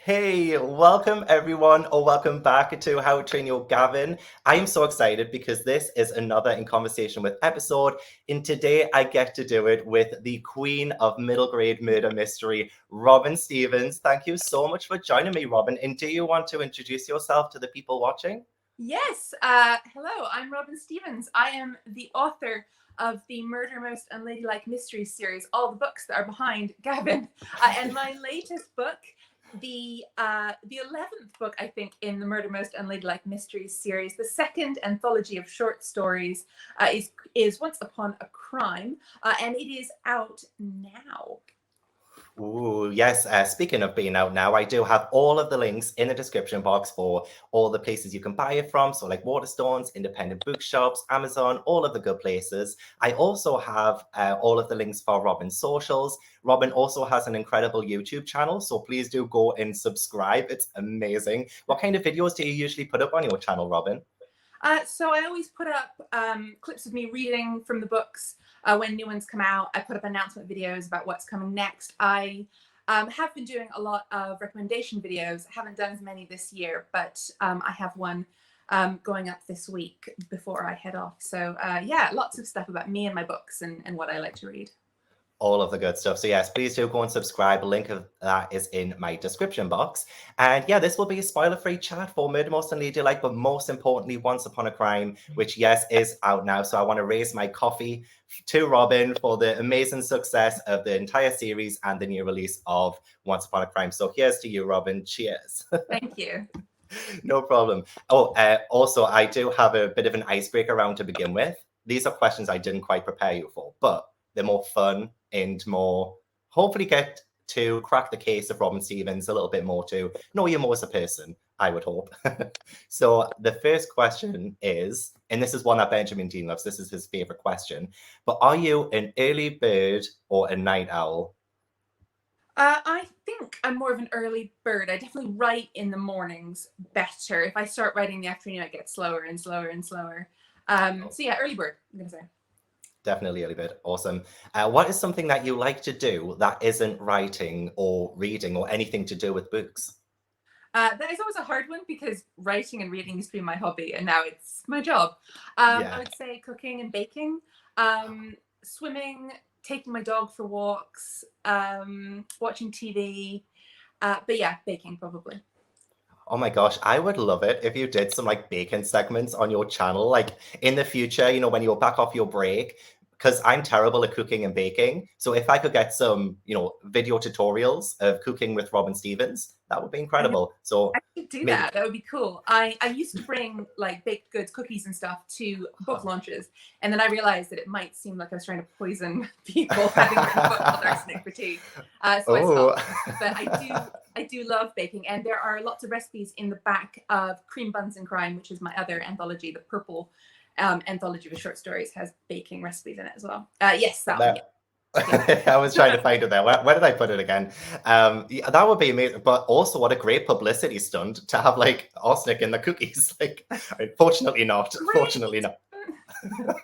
Hey, welcome everyone, or welcome back to How to Train Your Gavin. I am so excited because this is another In Conversation with episode, and today I get to do it with the queen of middle grade murder mystery, Robin Stevens. Thank you so much for joining me, Robin. And do you want to introduce yourself to the people watching? Yes. Hello, I'm Robin Stevens. I am the author of the Murder Most Unladylike Mysteries series, all the books that are behind Gavin. And my latest book, the 11th book, I think, in the Murder Most Unladylike Mysteries series, the second anthology of short stories, is Once Upon a Crime, and it is out now. Ooh, yes. Speaking of being out now, I do have all of the links in the description box for all the places you can buy it from. So, like Waterstones, independent bookshops, Amazon, all of the good places. I also have all of the links for Robin's socials. Robin also has an incredible YouTube channel. So, please do go and subscribe. It's amazing. What kind of videos do you usually put up on your channel, Robin? So I always put up clips of me reading from the books when new ones come out. I put up announcement videos about what's coming next. I have been doing a lot of recommendation videos. I haven't done as many this year, but I have one going up this week before I head off. So yeah, lots of stuff about me and my books and what I like to read. All of the good stuff. So yes, please do go and subscribe. A link of that is in my description box. And yeah, this will be a spoiler-free chat for Murder Most Unladylike, but most importantly, Once Upon a Crime, which yes, is out now. So I want to raise my coffee to Robin for the amazing success of the entire series and the new release of Once Upon a Crime. So here's to you, Robin. Cheers. Thank you. No problem. Oh, also, I do have a bit of an icebreaker round to begin with. These are questions I didn't quite prepare you for, but they're more fun and more hopefully get to crack the case of Robin Stevens a little bit more to know you more as a person, I would hope. So the first question is, and this is one that Benjamin Dean loves, this is his favorite question, but are you an early bird or a night owl? I think I'm more of an early bird. I definitely write in the mornings better. If I start writing in the afternoon, I get slower and slower and slower. So yeah, early bird, I'm gonna say. Definitely early bird. Awesome. What is something that you like to do that isn't writing or reading or anything to do with books? That is always a hard one because writing and reading used to be my hobby and now it's my job. I Yeah. would say cooking and baking, swimming, taking my dog for walks, watching TV. But yeah, baking probably. Oh my gosh, I would love it if you did some like baking segments on your channel, like in the future, when you're back off your break, because I'm terrible at cooking and baking. So if I could get some, video tutorials of cooking with Robin Stevens, that would be incredible. I So could do maybe, that. That would be cool. I used to bring like baked goods, cookies and stuff to book launches, and then I realized that it might seem like I was trying to poison people having written a book called Arsenic for Tea. So I oh, stopped. But I do love baking, and there are lots of recipes in the back of Cream Buns and Crime, which is my other anthology. The purple anthology with short stories has baking recipes in it as well. Yes, that one. that Yeah. Yeah. I was trying to find it there. Where did I put it again? Yeah, that would be amazing. But also, what a great publicity stunt to have like arsenic in the cookies. Like, fortunately not. Fortunately Great.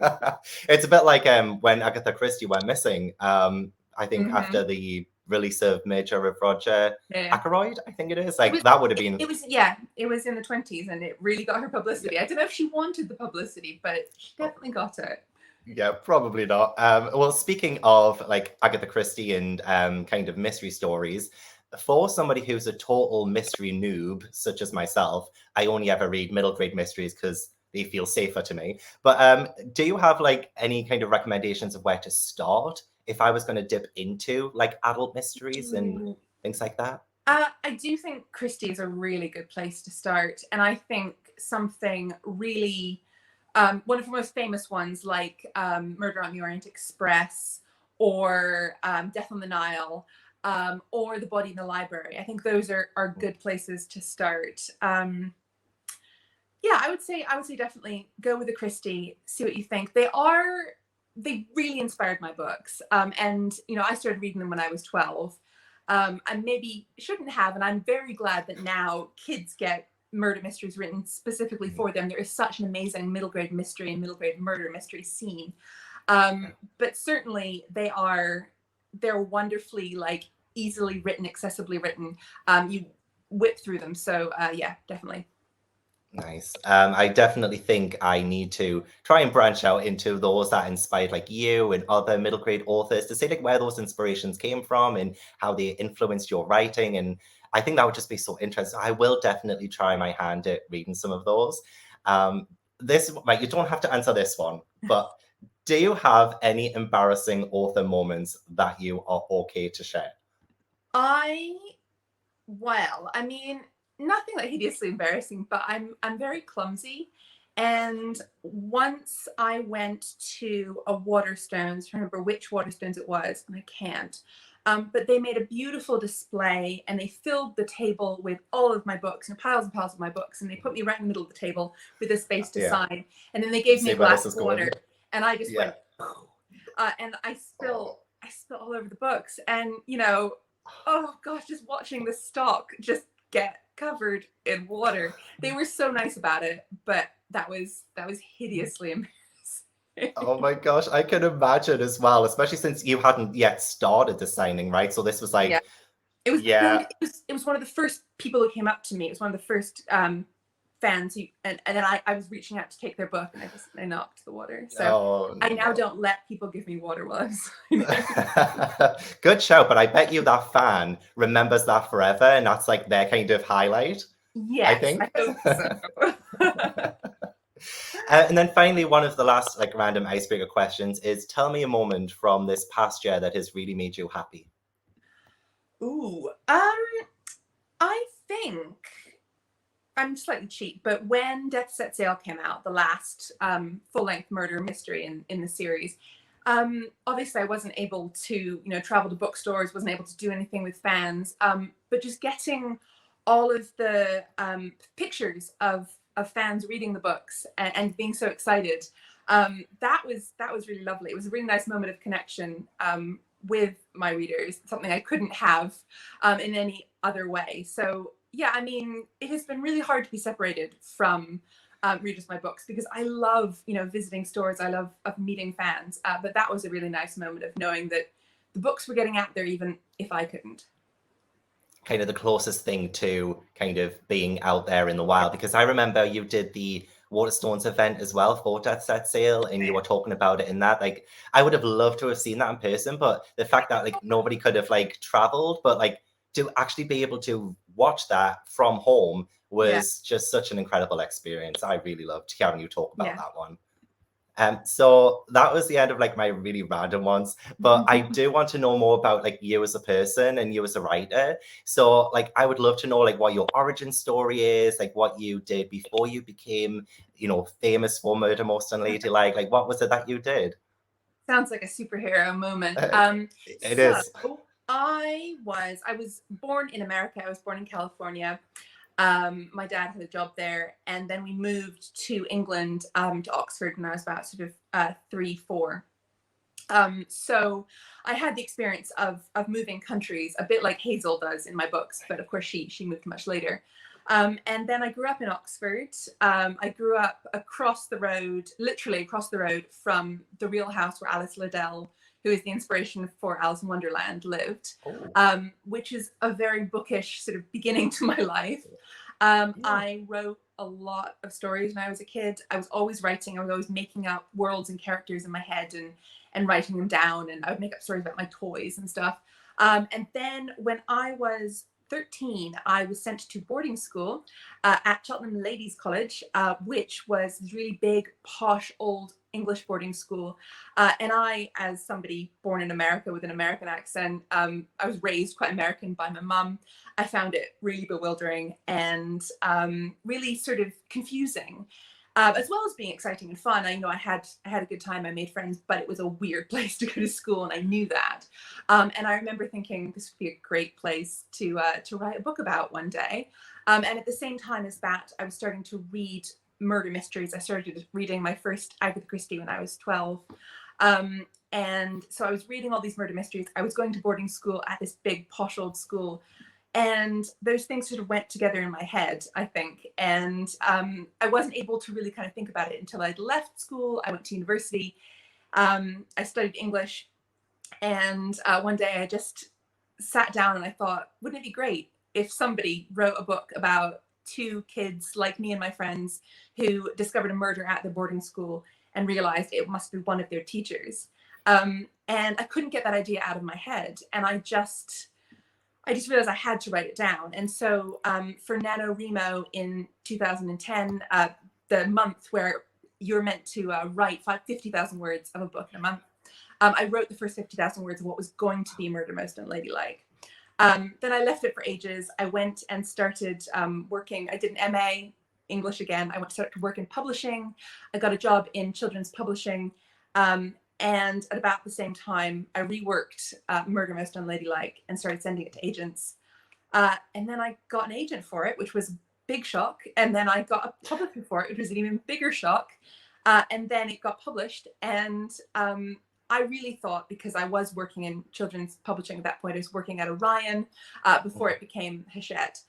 not. It's a bit like when Agatha Christie went missing. I think Mm-hmm. after the release of Major of Roger Yeah. Ackroyd, I think it is. It Like was that would have been. it was yeah, it was in the 20s and it really got her Yeah, publicity. I don't know if she wanted the publicity, but she oh, definitely got it. yeah, probably not. Well, speaking of like Agatha Christie and kind of mystery stories, for somebody who's a total mystery noob, such as myself, I only ever read middle grade mysteries because they feel safer to me. But do you have like any kind of recommendations of where to start if I was going to dip into like adult mysteries and Ooh. things like that? I do think Christie is a really good place to start, and I think something really one of the most famous ones like Murder on the Orient Express or Death on the Nile or The Body in the Library. I think those are good places to start. Yeah, I would say definitely go with the Christie, see what you think. They really inspired my books. And I started reading them when I was 12. And maybe shouldn't have, and I'm very glad that now kids get murder mysteries written specifically for them. There is such an amazing middle grade mystery and middle grade murder mystery scene. But certainly they're wonderfully like easily written, accessibly written. You whip through them. So yeah, definitely. Nice. I definitely think I need to try and branch out into those that inspired like you and other middle grade authors to see like where those inspirations came from and how they influenced your writing. And I think that would just be so interesting. I will definitely try my hand at reading some of those. This, like, you don't have to answer this one, but do you have any embarrassing author moments that you are okay to share? Well, I mean, nothing like hideously embarrassing, but I'm very clumsy. And once I went to a Waterstones, I remember which Waterstones it was, and I can't. But they made a beautiful display and they filled the table with all of my books and piles of my books. And they put me right in the middle of the table with a space to Yeah. sign. And then they gave me See a where glass this is of water. going. And I just Yeah. went, and I spill all over the books. And, you know, oh gosh, just watching the stock just get covered in water. They were so nice about it, but that was hideously embarrassing. Oh my gosh, I can imagine as well, especially since you hadn't yet started the signing, right? So this was Yeah, like, it was yeah. it was one of the first people who came up to me. It was one of the first fans who, and then I was reaching out to take their book, and I knocked the water. So Oh I now no. don't let people give me water while I'm signing. Good show, but I bet you that fan remembers that forever, and that's like their kind of highlight, I Yes, think. I hope so. And then finally, one of the last like random icebreaker questions is tell me a moment from this past year that has really made you happy. Ooh, I think I'm slightly cheap, but when Death Set Sail came out, the last full-length murder mystery in the series, obviously I wasn't able to, you know, travel to bookstores, wasn't able to do anything with fans, but just getting all of the pictures of fans reading the books and being so excited, that was really lovely. It was a really nice moment of connection with my readers, something I couldn't have in any other way. So yeah, I mean, it has been really hard to be separated from readers of my books because I love, you know, visiting stores. I love meeting fans. But that was a really nice moment of knowing that the books were getting out there even if I couldn't. Kind of the closest thing to kind of being out there in the wild, because I remember you did the Waterstones event as well for Death Set Sail, and you were talking about it in that. Like, I would have loved to have seen that in person, but the fact that like nobody could have like traveled, but like to actually be able to watch that from home Yeah, was just such an incredible experience. I really loved hearing you talk about yeah. that one. So that was the end of like my really random ones, but I do want to know more about like you as a person and you as a writer. So like I would love to know like what your origin story is, like what you did before you became, you know, famous for Murder Most Unladylike. Like what was it that you did? Sounds like a superhero moment. It So is. I was born in America. I was born in California. My dad had a job there, and then we moved to England, to Oxford when I was about sort of 3, 4. So I had the experience of moving countries, a bit like Hazel does in my books, but of course she moved much later. And then I grew up in Oxford. I grew up across the road, literally across the road from the real house where Alice Liddell, who is the inspiration for Alice in Wonderland, lived, Oh, which is a very bookish sort of beginning to my life. yeah. I wrote a lot of stories when I was a kid. I was always writing. I was always making up worlds and characters in my head and writing them down. And I would make up stories about my toys and stuff. And then when I was 13, I was sent to boarding school at Cheltenham Ladies College, which was this really big, posh, old English boarding school. And I, as somebody born in America with an American accent, I was raised quite American by my mum. I found it really bewildering and really sort of confusing, as well as being exciting and fun. I had a good time. I made friends, but it was a weird place to go to school, and I knew that. And I remember thinking this would be a great place to write a book about one day. And at the same time as that, I was starting to read murder mysteries. I started reading my first Agatha Christie when I was 12. And so I was reading all these murder mysteries. I was going to boarding school at this big posh old school, and those things sort of went together in my head, I think. And I wasn't able to really kind of think about it until I'd left school. I went to university. I studied English, and one day I just sat down and I thought, wouldn't it be great if somebody wrote a book about two kids like me and my friends who discovered a murder at their boarding school and realized it must be one of their teachers. And I couldn't get that idea out of my head. And I just realized I had to write it down. And so for NaNoWriMo in 2010, the month where you're meant to write 50,000 words of a book in a month, I wrote the first 50,000 words of what was going to be Murder Most Unladylike. Then I left it for ages. I went and started working. I did an MA English again. I went to start to work in publishing. I got a job in children's publishing. And at about the same time, I reworked Murder Most Unladylike and started sending it to agents. And then I got an agent for it, which was a big shock. And then I got a publisher for it, which was an even bigger shock. And then it got published. And I really thought, because I was working in children's publishing at that point, I was working at Orion before it became Hachette.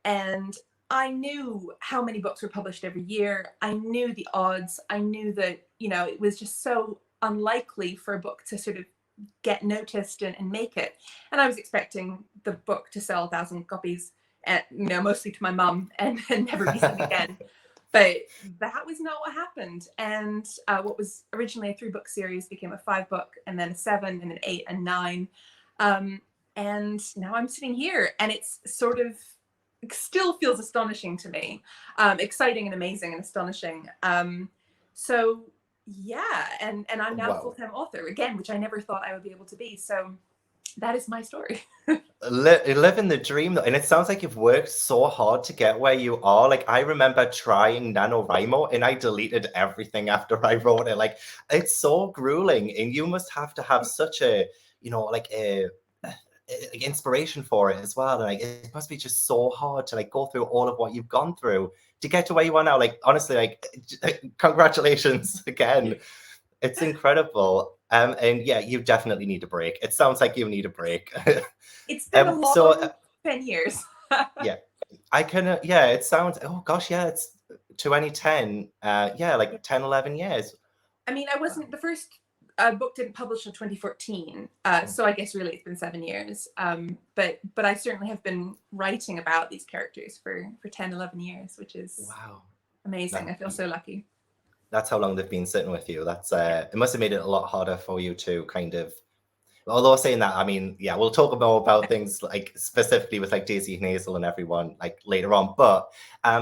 And I knew how many books were published every year. I knew the odds. I knew that, it was just so unlikely for a book to sort of get noticed and make it. And I was expecting the book to sell 1,000 copies, and, mostly to my mum and never be seen again. But that was not what happened. And what was originally a 3-book series became a 5-book, and then a 7, and an 8, and 9. And now I'm sitting here, and it's sort of still feels astonishing to me, exciting and amazing and astonishing. So yeah, and I'm now a full-time author again, which I never thought I would be able to be. So that is my story. Living the dream, though. And it sounds like you've worked so hard to get where you are. Like, I remember trying NaNoWriMo and I deleted everything after I wrote it. Like, it's so grueling, and you must have to have such a, inspiration for it as well. Like, it must be just so hard to like go through all of what you've gone through to get to where you are now. Like, honestly, like, congratulations again. It's incredible. And yeah, you definitely need a break. It sounds like you need a break. It's been a long 10 years. Yeah, I can, it sounds, oh gosh, yeah, it's 2010. Like 10, 11 years. I mean, I wasn't, the first book didn't publish until 2014. So I guess really it's been 7 years. But I certainly have been writing about these characters for 10, 11 years, which is amazing. I feel so lucky. That's how long they've been sitting with you. That's it must have made it a lot harder for you to kind of, although saying that, I mean, yeah, we'll talk more about things like specifically with like Daisy and Hazel and everyone like later on. But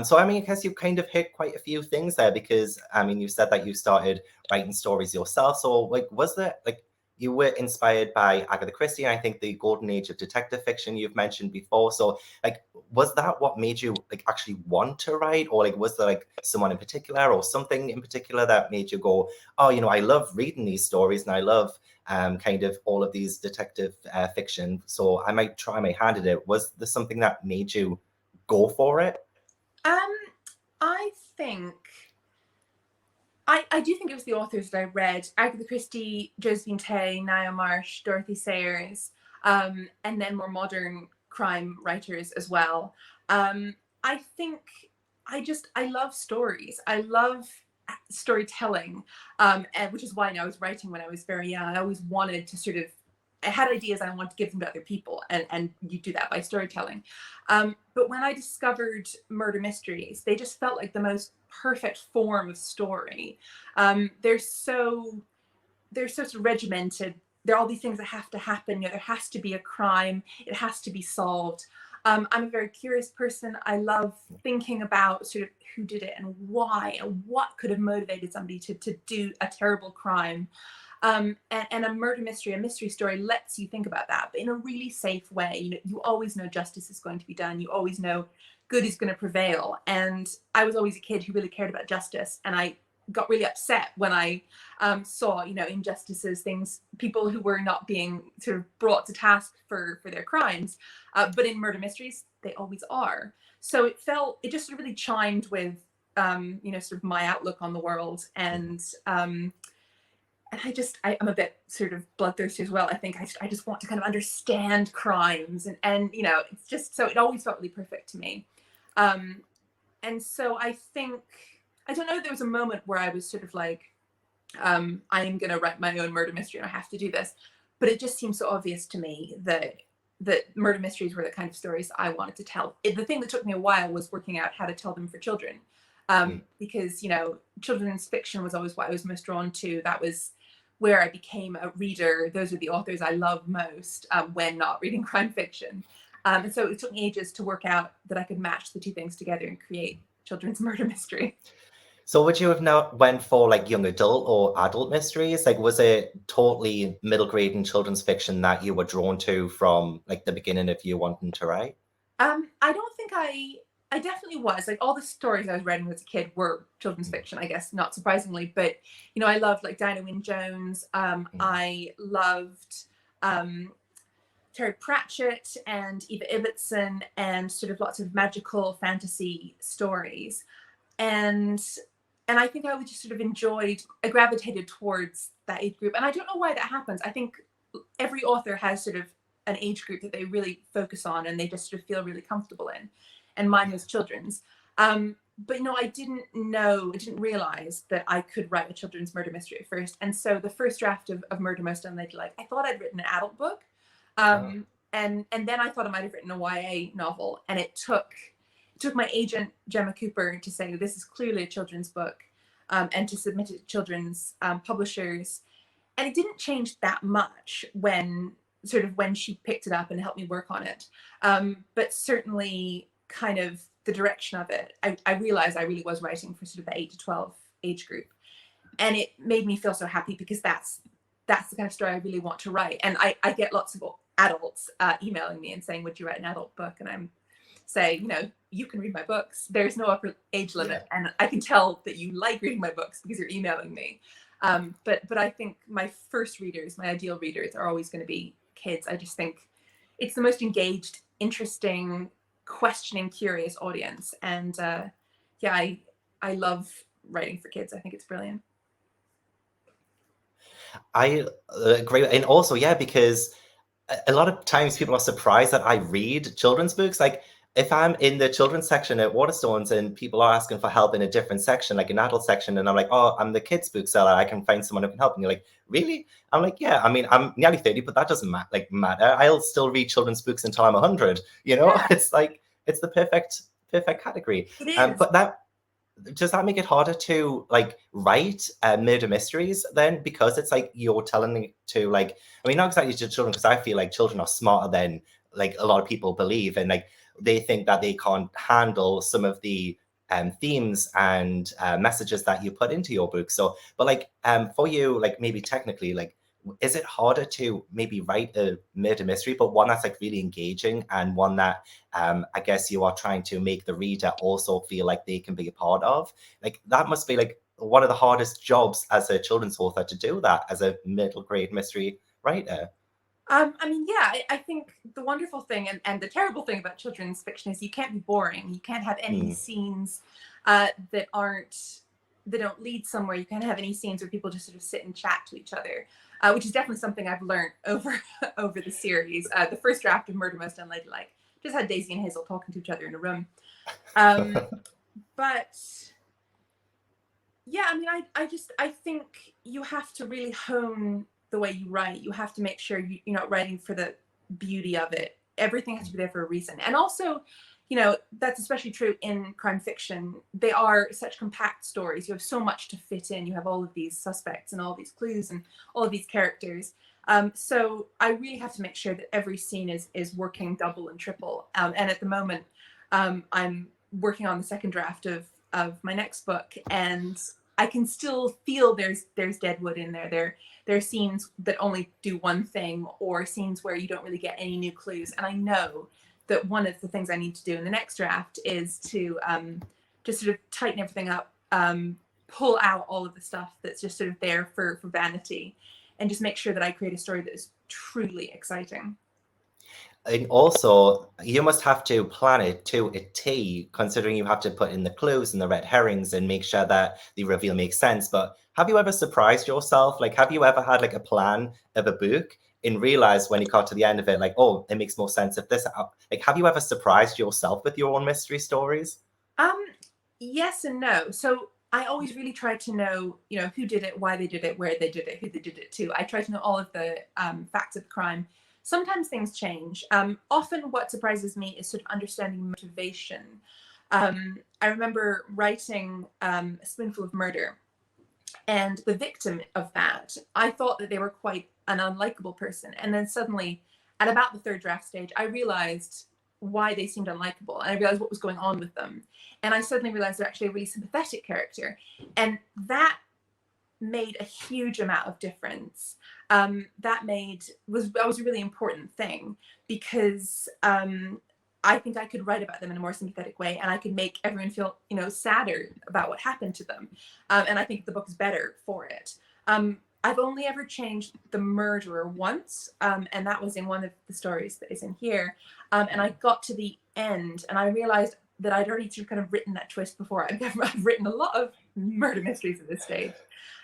so I mean, I guess you kind of hit quite a few things there, because I mean, you said that you started writing stories yourself. So like, was there like, you were inspired by Agatha Christie, and I think the golden age of detective fiction you've mentioned before. So like, was that what made you like actually want to write, or like was there like someone in particular or something in particular that made you go, oh, I love reading these stories and I love kind of all of these detective fiction, so I might try my hand at it? Was there something that made you go for it? I think I do think it was the authors that I read: Agatha Christie, Josephine Tey, Ngaio Marsh, Dorothy Sayers, and then more modern crime writers as well. I think I love stories. I love storytelling, and which is why I was writing when I was very young. I always wanted to sort of, I had ideas and I wanted to give them to other people, and you do that by storytelling. But when I discovered murder mysteries, they just felt like the most perfect form of story. They're so sort of regimented. There are all these things that have to happen. There has to be a crime. It has to be solved. I'm a very curious person. I love thinking about sort of who did it and why, and what could have motivated somebody to do a terrible crime. And a murder mystery, a mystery story, lets you think about that, but in a really safe way. You always know justice is going to be done. You always know good is going to prevail. And I was always a kid who really cared about justice, and I got really upset when I saw, injustices, things, people who were not being sort of brought to task for their crimes. But in murder mysteries, they always are. So it just sort of really chimed with, sort of my outlook on the world. And I'm a bit sort of bloodthirsty as well. I think I just want to kind of understand crimes, and it's just, so it always felt really perfect to me. And so I think, I don't know, there was a moment where I was sort of like, I'm going to write my own murder mystery and I have to do this. But it just seemed so obvious to me that that murder mysteries were the kind of stories I wanted to tell. The thing that took me a while was working out how to tell them for children. Because, you know, children's fiction was always what I was most drawn to. That was where I became a reader. Those are the authors I love most when not reading crime fiction. And so it took me ages to work out that I could match the two things together and create children's murder mystery. So would you have now went for like young adult or adult mysteries? Like, was it totally middle grade and children's fiction that you were drawn to from like the beginning of you wanting to write? I don't think I definitely was. Like, all the stories I was reading as a kid were children's fiction, I guess, not surprisingly. But, you know, I loved like Dinah Wynne Jones. I loved Terry Pratchett and Eva Ibbotson and sort of lots of magical fantasy stories. And I think I would just sort of I gravitated towards that age group. And I don't know why that happens. I think every author has sort of an age group that they really focus on and they just sort of feel really comfortable in. And mine was children's. But, you know, I didn't realize that I could write a children's murder mystery at first. And so the first draft of Murder Most Unladylike, I thought I'd written an adult book. And then I thought I might have written a YA novel. And it took my agent, Gemma Cooper, to say, this is clearly a children's book, and to submit it to children's publishers. And it didn't change that much when she picked it up and helped me work on it. But certainly kind of the direction of it, I realized I really was writing for sort of the 8 to 12 age group. And it made me feel so happy because that's the kind of story I really want to write. And I get lots of adults emailing me and saying, would you write an adult book? And I'm saying, you know, you can read my books. There's no upper age limit. Yeah. And I can tell that you like reading my books because you're emailing me. But I think my first readers, my ideal readers, are always going to be kids. I just think it's the most engaged, interesting, questioning, curious audience. And I love writing for kids. I think it's brilliant. I agree. And also, yeah, because a lot of times people are surprised that I read children's books. Like, if I'm in the children's section at Waterstones and people are asking for help in a different section, like an adult section, and I'm like, oh, I'm the kids bookseller, I can find someone who can help. And you're like, really? I'm like, yeah, I mean, I'm nearly 30, but that doesn't matter. I'll still read children's books until I'm 100. You know, yeah. It's like, it's the perfect category. It is. But does that make it harder to like write murder mysteries then? Because it's like you're telling it to, like, I mean, not exactly to children, because I feel like children are smarter than like a lot of people believe, and like they think that they can't handle some of the themes and messages that you put into your book. So, but like for you, like maybe technically, like, is it harder to maybe write a murder mystery, but one that's like really engaging and one that I guess you are trying to make the reader also feel like they can be a part of? Like, that must be like one of the hardest jobs as a children's author, to do that as a middle grade mystery writer. I mean, yeah, I think the wonderful thing and the terrible thing about children's fiction is you can't be boring. You can't have any scenes that don't lead somewhere. You can't have any scenes where people just sort of sit and chat to each other, which is definitely something I've learned over the series. The first draft of Murder Most Unladylike just had Daisy and Hazel talking to each other in a room. But yeah, I mean, I think you have to really hone the way you write. You have to make sure you're not writing for the beauty of it. Everything has to be there for a reason. And also, you know, that's especially true in crime fiction. They are such compact stories. You have so much to fit in. You have all of these suspects and all these clues and all of these characters. So I really have to make sure that every scene is working double and triple. And at the moment, I'm working on the second draft of my next book, and I can still feel there's dead wood in there. There are scenes that only do one thing, or scenes where you don't really get any new clues. And I know that one of the things I need to do in the next draft is to just sort of tighten everything up, pull out all of the stuff that's just sort of there for vanity, and just make sure that I create a story that is truly exciting. And also, you must have to plan it to a T, considering you have to put in the clues and the red herrings and make sure that the reveal makes sense. But have you ever surprised yourself? Like, have you ever had like a plan of a book and realized when you got to the end of it, like, oh, it makes more sense if this, like, have you ever surprised yourself with your own mystery stories? Yes and no. So I always really try to know, you know, who did it, why they did it, where they did it, who they did it to. I try to know all of the facts of the crime, Sometimes things change. Often what surprises me is sort of understanding motivation. I remember writing A Spoonful of Murder, and the victim of that, I thought that they were quite an unlikable person. And then suddenly, at about the third draft stage, I realized why they seemed unlikable. And I realized what was going on with them. And I suddenly realized they're actually a really sympathetic character. And that made a huge amount of difference. That was a really important thing, because I think I could write about them in a more sympathetic way, and I could make everyone feel, sadder about what happened to them. And I think the book is better for it. I've only ever changed the murderer once, and that was in one of the stories that is in here. And I got to the end, and I realized that I'd already sort of kind of written that twist before. I've written a lot of murder mysteries at this stage.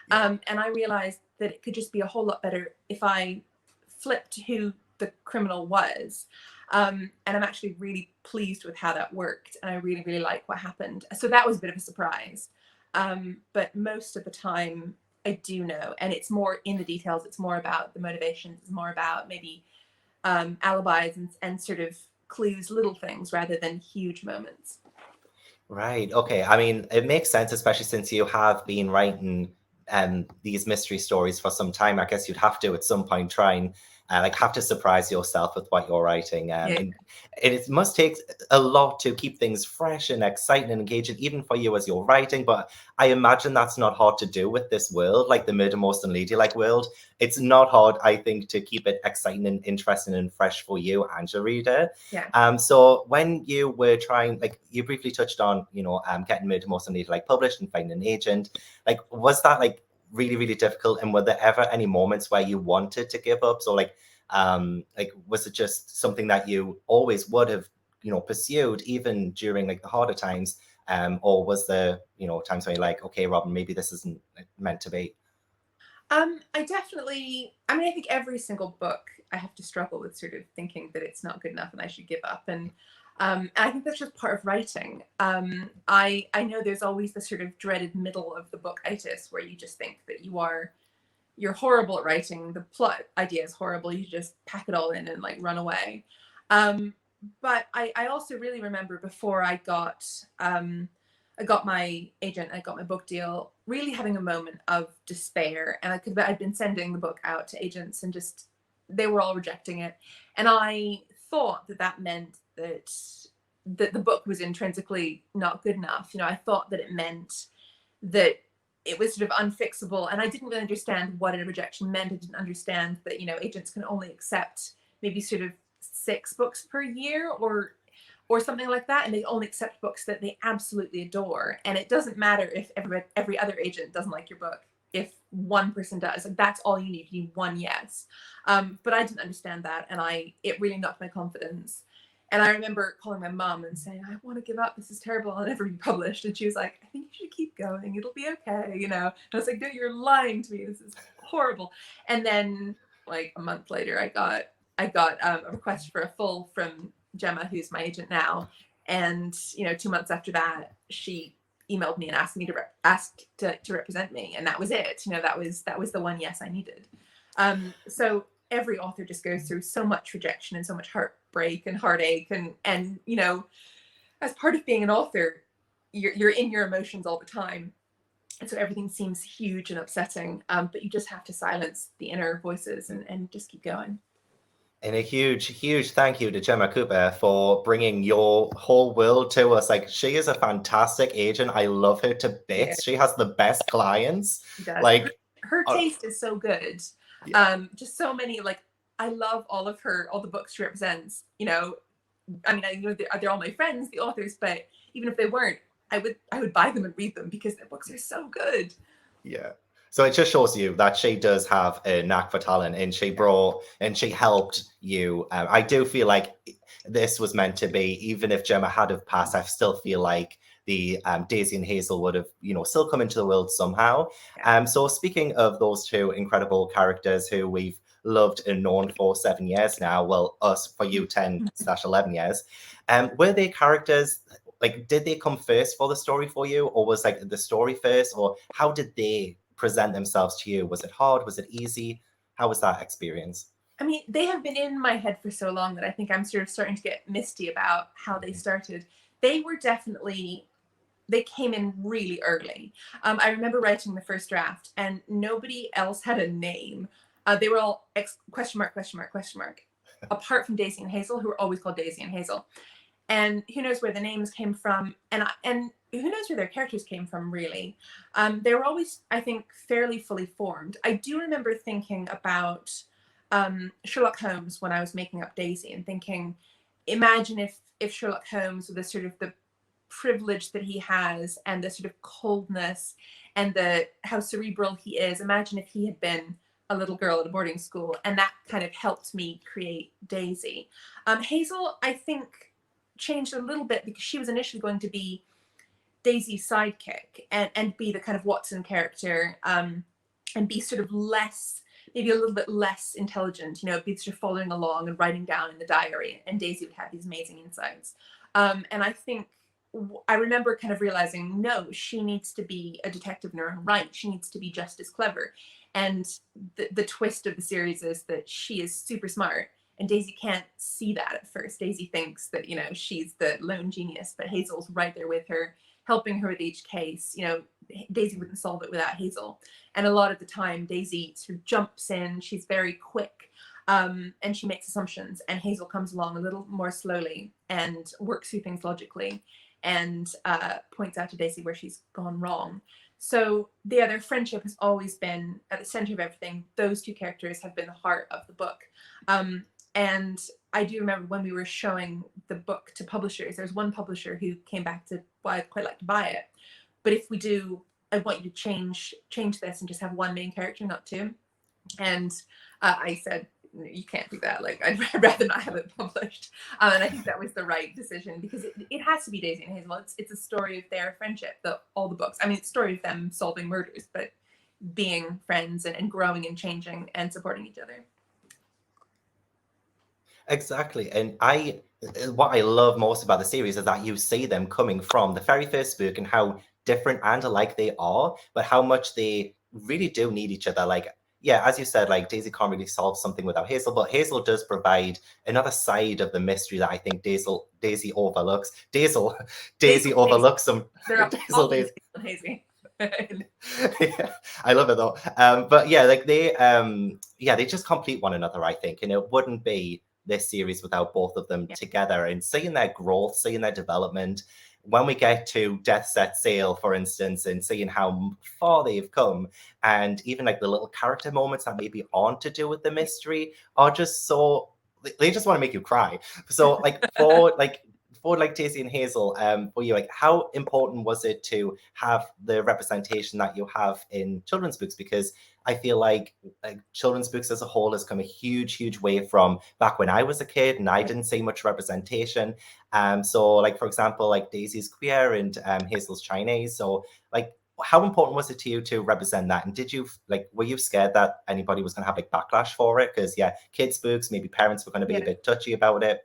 And I realized that it could just be a whole lot better if I flipped who the criminal was. And I'm actually really pleased with how that worked. And I really, really like what happened. So that was a bit of a surprise. But most of the time I do know. And it's more in the details. It's more about the motivations. It's more about maybe alibis and sort of clues, little things, rather than huge moments. Right. Okay. I mean, it makes sense, especially since you have been writing these mystery stories for some time. I guess you'd have to at some point try and have to surprise yourself with what you're writing. And it must take a lot to keep things fresh and exciting and engaging, even for you as you're writing. But I imagine that's not hard to do with this world, like the Murder Most Unladylike world. It's not hard, I think, to keep it exciting and interesting and fresh for you and your reader. Yeah. So when you were trying, like you briefly touched on, getting Murder Most Unladylike published and finding an agent, like was that like really, really difficult? And were there ever any moments where you wanted to give up? So like was it just something that you always would have, pursued even during like the harder times? Or was there, times where you're like, okay, Robin, maybe this isn't meant to be? I think every single book I have to struggle with sort of thinking that it's not good enough and I should give up. And I think that's just part of writing. I know there's always the sort of dreaded middle of the book-itis where you just think that you're horrible at writing. The plot idea is horrible. You just pack it all in and like run away. But I also really remember before I got my agent, I got my book deal, really having a moment of despair. And I'd been sending the book out to agents and just, they were all rejecting it. And I thought that meant that the book was intrinsically not good enough. I thought that it meant that it was sort of unfixable. And I didn't really understand what a rejection meant. I didn't understand that, agents can only accept maybe sort of 6 books per year or something like that, and they only accept books that they absolutely adore. And it doesn't matter if every other agent doesn't like your book. If one person does, like, that's all you need. You need one yes. But I didn't understand that, and it really knocked my confidence. And I remember calling my mom and saying, I want to give up. This is terrible. I'll never be published. And she was like, I think you should keep going. It'll be okay. And I was like, no, you're lying to me. This is horrible. And then like a month later, I got a request for a full from Gemma, who's my agent now. And 2 months after that, she emailed me and asked me to represent me, and that was it. That was the one yes I needed. So every author just goes through so much rejection and so much heartbreak and heartache, and as part of being an author, you're in your emotions all the time, and so everything seems huge and upsetting. But you just have to silence the inner voices and just keep going. And a huge, huge thank you to Gemma Cooper for bringing your whole world to us. Like, she is a fantastic agent. I love her to bits. Yeah. She has the best clients. Like, her taste is so good. Yeah. Just so many, like, I love all the books she represents. I know they're all my friends, the authors, but even if they weren't, I would buy them and read them because their books are so good. Yeah. So it just shows you that she does have a knack for talent, and she helped you. I do feel like this was meant to be, even if Gemma had have passed, I still feel like the Daisy and Hazel would have, still come into the world somehow. So speaking of those two incredible characters who we've loved and known for 7 years now, well, us for you 10/11 years, were they characters, like, did they come first for the story for you, or was like the story first, or how did they present themselves to you? Was it hard? Was it easy? How was that experience? I mean, they have been in my head for so long that I think I'm sort of starting to get misty about how they started. They were definitely, they came in really early. I remember writing the first draft and nobody else had a name. They were all question mark, question mark, question mark, apart from Daisy and Hazel, who were always called Daisy and Hazel. And who knows where the names came from, and who knows where their characters came from, really. They were always, I think, fairly fully formed. I do remember thinking about Sherlock Holmes when I was making up Daisy and thinking, imagine if Sherlock Holmes, with the sort of the privilege that he has and the sort of coldness and the how cerebral he is, imagine if he had been a little girl at a boarding school, and that kind of helped me create Daisy. Hazel, I think, changed a little bit because she was initially going to be Daisy's sidekick and be the kind of Watson character, and be sort of less, maybe a little bit less intelligent, be sort of following along and writing down in the diary, and Daisy would have these amazing insights. And I think I remember kind of realizing, no, she needs to be a detective in her own right. She needs to be just as clever. And the twist of the series is that she is super smart. And Daisy can't see that at first. Daisy thinks that, she's the lone genius, but Hazel's right there with her, helping her with each case. Daisy wouldn't solve it without Hazel. And a lot of the time, Daisy sort of jumps in. She's very quick, and she makes assumptions. And Hazel comes along a little more slowly and works through things logically and points out to Daisy where she's gone wrong. So their friendship has always been at the center of everything. Those two characters have been the heart of the book. And I do remember when we were showing the book to publishers, there's one publisher who came back to, well, I'd quite like to buy it, but if we do, I want you to change this and just have one main character, not two. And I said, you can't do that. Like, I'd rather not have it published. And I think that was the right decision because it has to be Daisy and Hazel. It's a story of their friendship, all the books. I mean, it's a story of them solving murders, but being friends and growing and changing and supporting each other. Exactly. And what I love most about the series is that you see them coming from the very first book and how different and alike they are, but how much they really do need each other. Like, yeah, as you said, like Daisy can't really solve something without Hazel, but Hazel does provide another side of the mystery that I think Daisy overlooks. Daisy overlooks some. They're Daisy. Hazy. Yeah, I love it though. But yeah, like they just complete one another, I think, and it wouldn't be this series without both of them together, and seeing their growth, seeing their development. When we get to Death Set Sail, for instance, and seeing how far they've come, and even like the little character moments that maybe aren't to do with the mystery are just so, they just want to make you cry. So like for Daisy and Hazel, for you, like how important was it to have the representation that you have in children's books? Because I feel like children's books as a whole has come a huge, huge way from back when I was a kid and I didn't see much representation. So like, for example, like Daisy's queer and Hazel's Chinese. So like, how important was it to you to represent that? And were you scared that anybody was going to have like backlash for it? Because kids' books, maybe parents were going to be a bit touchy about it.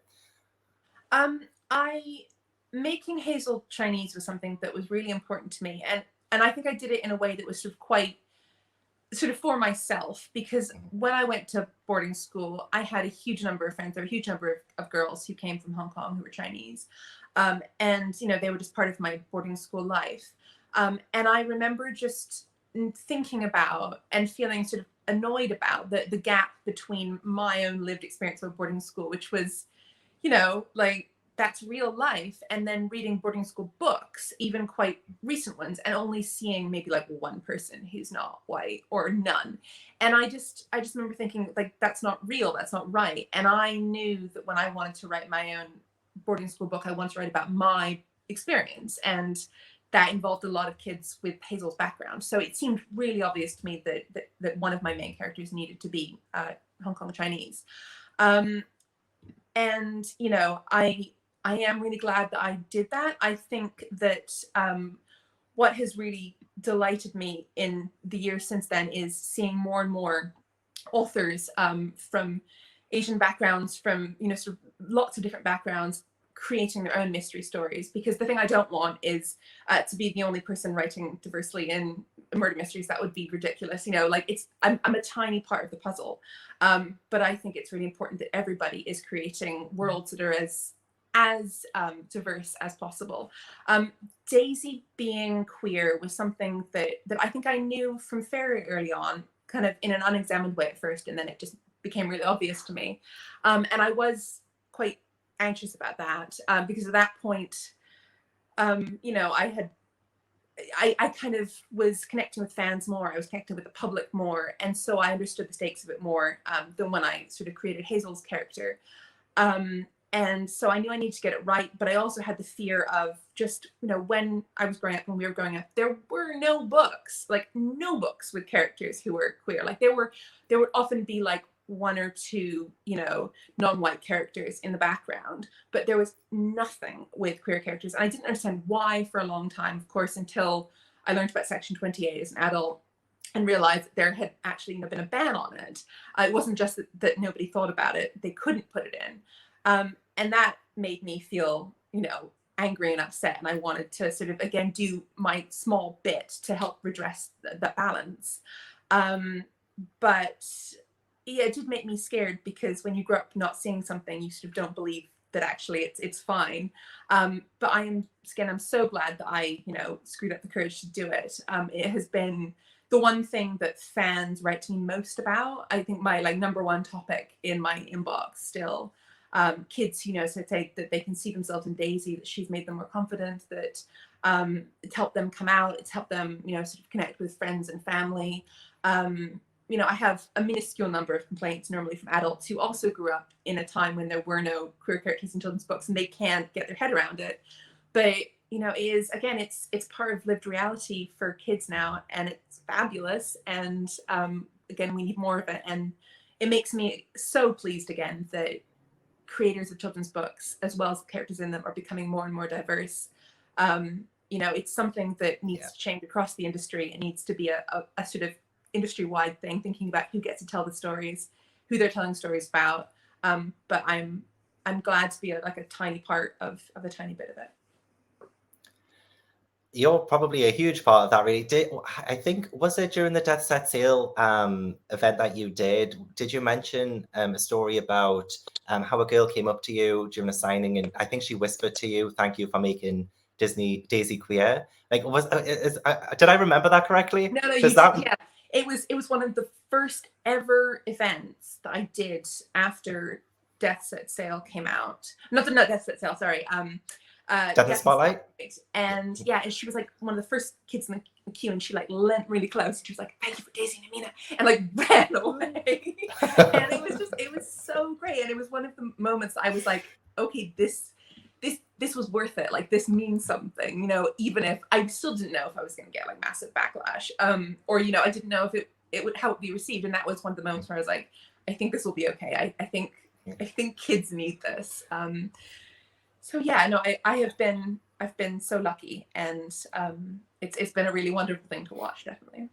Making Hazel Chinese was something that was really important to me. And I think I did it in a way that was sort of quite for myself, because when I went to boarding school, I had a huge number of friends. There were a huge number of girls who came from Hong Kong who were Chinese. And, they were just part of my boarding school life. And I remember just thinking about and feeling sort of annoyed about the gap between my own lived experience of boarding school, which was, that's real life, and then reading boarding school books, even quite recent ones, and only seeing maybe like one person who's not white or none. And I just remember thinking, like, that's not real, that's not right. And I knew that when I wanted to write my own boarding school book, I wanted to write about my experience, and that involved a lot of kids with Hazel's background. So it seemed really obvious to me that one of my main characters needed to be Hong Kong Chinese. And I am really glad that I did that. I think that what has really delighted me in the years since then is seeing more and more authors from Asian backgrounds, from sort of lots of different backgrounds, creating their own mystery stories. Because the thing I don't want is to be the only person writing diversely in murder mysteries. That would be ridiculous. You know, like I'm a tiny part of the puzzle. But I think it's really important that everybody is creating worlds that are as diverse as possible. Daisy being queer was something that I think I knew from very early on, kind of in an unexamined way at first, and then it just became really obvious to me. And I was quite anxious about that because at that point, you know, I kind of was connecting with fans more. I was connecting with the public more. And so I understood the stakes a bit more than when I sort of created Hazel's character. And so I knew I needed to get it right. But I also had the fear of just, you know, when I was growing up, when we were growing up, there were no books, like no books with characters who were queer. Like there would often be like one or two, you know, non-white characters in the background, but there was nothing with queer characters. And I didn't understand why for a long time, of course, until I learned about Section 28 as an adult and realized that there had actually, you know, been a ban on it. It wasn't just that nobody thought about it, they couldn't put it in. And that made me feel, you know, angry and upset. And I wanted to sort of, again, do my small bit to help redress the balance. But yeah, it did make me scared because when you grow up not seeing something, you sort of don't believe that actually it's fine. But I'm so glad that I, you know, screwed up the courage to do it. It has been the one thing that fans write to me most about. I think my like number one topic in my inbox still. Kids, you know, so say that they can see themselves in Daisy, that she's made them more confident, that it's helped them come out, it's helped them, you know, sort of connect with friends and family. You know, I have a minuscule number of complaints normally from adults who also grew up in a time when there were no queer characters in children's books and they can't get their head around it. But, you know, it's part of lived reality for kids now, and it's fabulous. And again, we need more of it. And it makes me so pleased again that creators of children's books, as well as the characters in them, are becoming more and more diverse. You know, it's something that needs to change across the industry. It needs to be a sort of industry-wide thing, thinking about who gets to tell the stories, who they're telling stories about. But I'm glad to be a tiny part of a tiny bit of it. You're probably a huge part of that, really. I think, was it during the Death Set Sale event that you did you mention a story about how a girl came up to you during a signing, and I think she whispered to you, "Thank you for making Daisy queer"? Like, did I remember that correctly? No, you did, yeah. It was one of the first ever events that I did after Death Set Sale came out. Not Death Set Sale, sorry. Death in the Spotlight. And yeah, and she was like one of the first kids in the queue, and she like leant really close. She was like, "Thank you for Daisy and Amina," and like ran away. And it was so great. And it was one of the moments I was like, okay, this was worth it. Like, this means something, you know, even if I still didn't know if I was going to get like massive backlash, or, you know, I didn't know if it would, how it would be received. And that was one of the moments where I was like, I think this will be okay. I think kids need this. So yeah, no, I've been so lucky, and it's been a really wonderful thing to watch, definitely.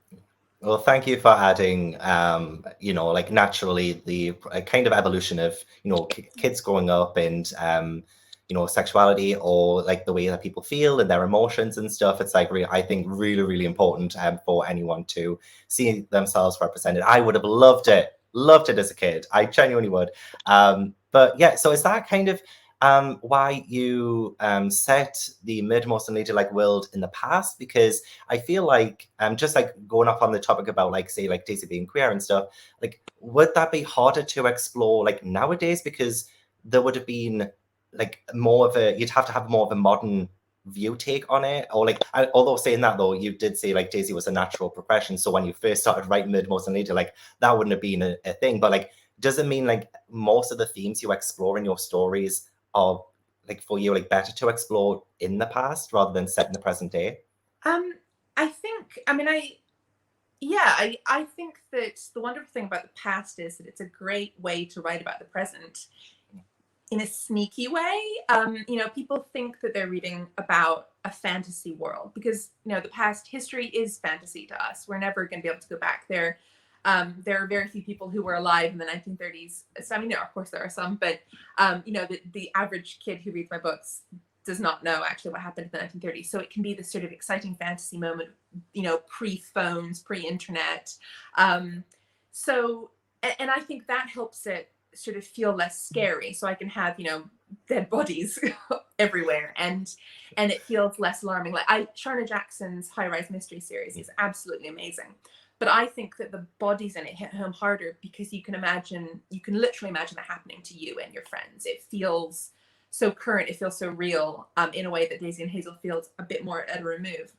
Well, thank you for adding, you know, like naturally the kind of evolution of, you know, kids growing up and, you know, sexuality, or like the way that people feel and their emotions and stuff. It's like, I think really, really important for anyone to see themselves represented. I would have loved it as a kid. I genuinely would. But yeah, so is that kind of why you set the Murder Most Unladylike world in the past? Because I feel like just like going off on the topic about like, say, like Daisy being queer and stuff, like would that be harder to explore like nowadays, because there would have been like more of a, you'd have to have more of a modern view take on it? Or like, although saying that though, you did say like Daisy was a natural progression, so when you first started writing Murder Most Unladylike, that wouldn't have been a thing. But like, does it mean like most of the themes you explore in your stories are like for you like better to explore in the past rather than set in the present day? I think, I mean, I think that the wonderful thing about the past is that it's a great way to write about the present in a sneaky way. You know, people think that they're reading about a fantasy world because, you know, the past history is fantasy to us. We're never going to be able to go back there. There are very few people who were alive in the 1930s. So, I mean, of course there are some, but, you know, the average kid who reads my books does not know actually what happened in the 1930s. So it can be this sort of exciting fantasy moment, pre-phones, pre-internet. So, and I think that helps it sort of feel less scary. So I can have, dead bodies everywhere, and it feels less alarming. Like Sharna Jackson's High Rise Mystery series is absolutely amazing. But I think that the bodies in it hit home harder because you can literally imagine that happening to you and your friends. It feels so current, it feels so real, in a way that Daisy and Hazel feels a bit more at a remove.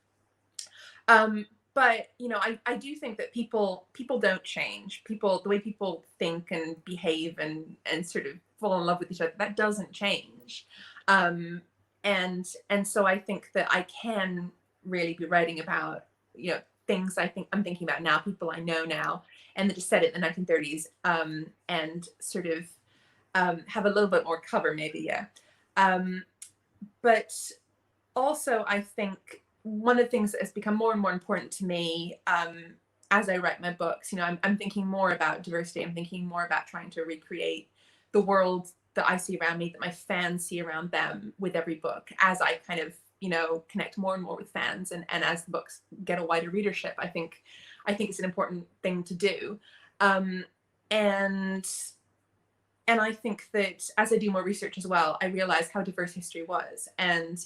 But I do think that people don't change. The way people think and behave and sort of fall in love with each other, that doesn't change. And so I think that I can really be writing about things I'm thinking about now, people I know now, and that just set it in the 1930s, and sort of have a little bit more cover, maybe, yeah. But also, I think one of the things that has become more and more important to me as I write my books, I'm thinking more about diversity. I'm thinking more about trying to recreate the world that I see around me, that my fans see around them with every book, as I kind of connect more and more with fans, and as the books get a wider readership. I think it's an important thing to do, and I think that as I do more research as well, I realize how diverse history was, and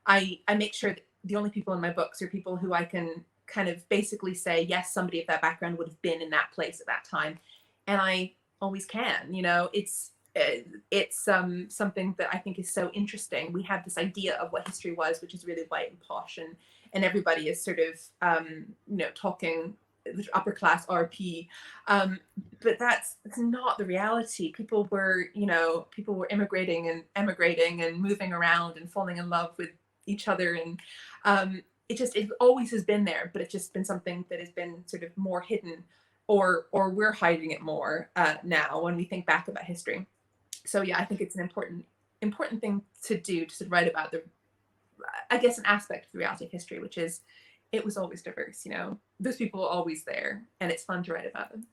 I make sure that the only people in my books are people who I can kind of basically say, yes, somebody of that background would have been in that place at that time, and I always can. It's something that I think is so interesting. We have this idea of what history was, which is really white and posh, and everybody is sort of talking upper class RP, but that's not the reality. People were immigrating and emigrating and moving around and falling in love with each other, and it always has been there, but it's just been something that has been sort of more hidden, or we're hiding it more now when we think back about history. So yeah, I think it's an important thing to do, to write about I guess, an aspect of the reality of history, which is it was always diverse. Those people were always there, and it's fun to write about them.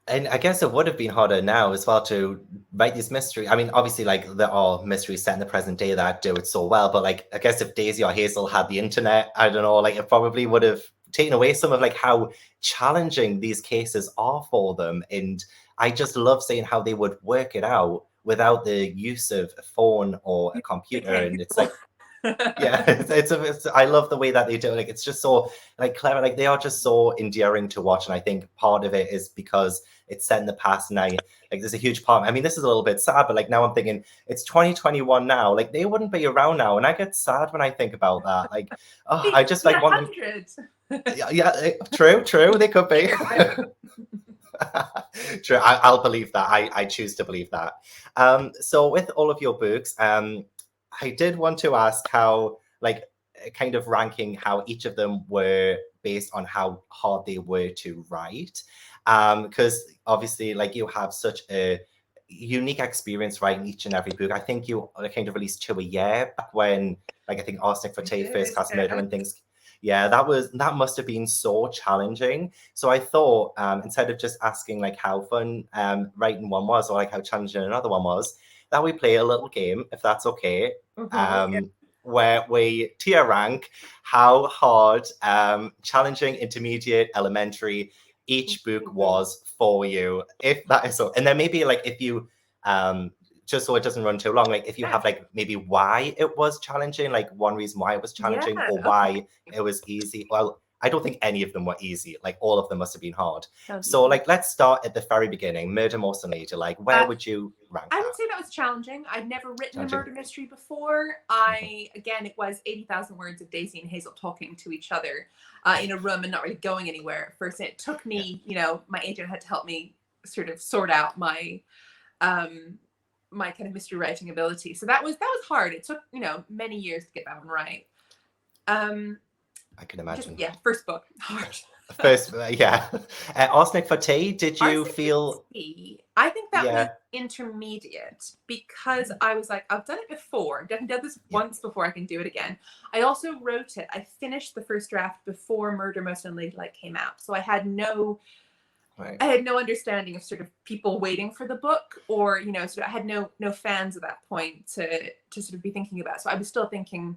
And I guess it would have been harder now as well to write these mysteries. I mean, obviously, like, there are mysteries set in the present day that do it so well, but like, I guess if Daisy or Hazel had the internet, I don't know, like, it probably would have taken away some of like how challenging these cases are for them. And I just love seeing how they would work it out without the use of a phone or a computer. And it's like, yeah, it's I love the way that they do it. Like, it's just so like clever. Like, they are just so endearing to watch. And I think part of it is because it's set in the past, and there's a huge part. I mean, this is a little bit sad, but like, now I'm thinking it's 2021 now. Like, they wouldn't be around now, and I get sad when I think about that. Like, oh, I just like want them. Yeah, true. They could be. True. I'll believe that. I choose to believe that. So with all of your books, I did want to ask how, like, kind of ranking how each of them were based on how hard they were to write. Because obviously, like, you have such a unique experience writing each and every book. I think you kind of released 2 a year back when, like, I think Arsenic for Tea, First Class Murder and things. Yeah, that must have been so challenging. So I thought, instead of just asking like how fun writing one was, or like how challenging another one was, that we play a little game, if that's okay, where we tier rank how hard, challenging, intermediate, elementary each book was for you. If that is so, and then maybe like if you just so it doesn't run too long, like if you have like maybe why it was challenging, like one reason why it was challenging, or why it was easy. Well, I don't think any of them were easy. Like, all of them must have been hard. So like, let's start at the very beginning. Murder Most Unladylike. Like, where would you rank I that? would say that was challenging. I'd never written a murder mystery before. Again, it was 80,000 words of Daisy and Hazel talking to each other in a room and not really going anywhere at first. And it took me, my agent had to help me sort of sort out my my kind of mystery writing ability. So that was hard. It took, many years to get that one right. I can imagine. First book, hard. First, yeah. Arsenic for Tea, did you feel... I think that was intermediate, because I was like, I've done it before. I've definitely done this once before, I can do it again. I also wrote it. I finished the first draft before Murder Most Unladylike came out. So I had no Right. I had no understanding of sort of people waiting for the book, or, you know, sort of I had no fans at that point to sort of be thinking about. So I was still thinking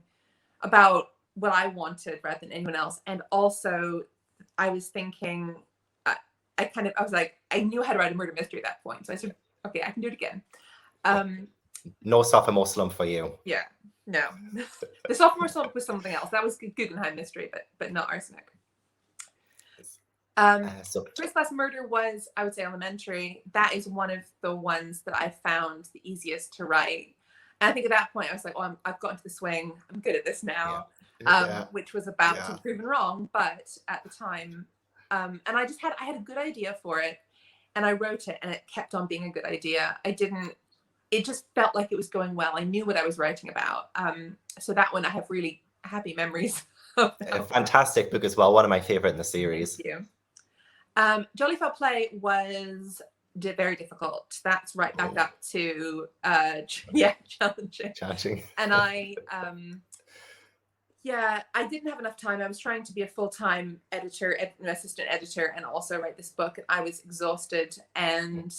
about what I wanted rather than anyone else. And also I was thinking, I was like, I knew how to write a murder mystery at that point. So I said, okay, I can do it again. No sophomore slump for you. Yeah, no. The sophomore slump was something else. That was Guggenheim mystery, but not arsenic. First Class Murder was, I would say, elementary. That is one of the ones that I found the easiest to write. And I think at that point I was like, oh, I've gotten to the swing. I'm good at this now, which was about to be proven wrong. But at the time, and I had a good idea for it, and I wrote it, and it kept on being a good idea. It just felt like it was going well. I knew what I was writing about. So that one I have really happy memories of. Fantastic book as well. One of my favorite in the series. Thank you. Jolly Foul Play was very difficult. That's right back up to challenging. And I didn't have enough time. I was trying to be a full-time editor, assistant editor, and also write this book, and I was exhausted, and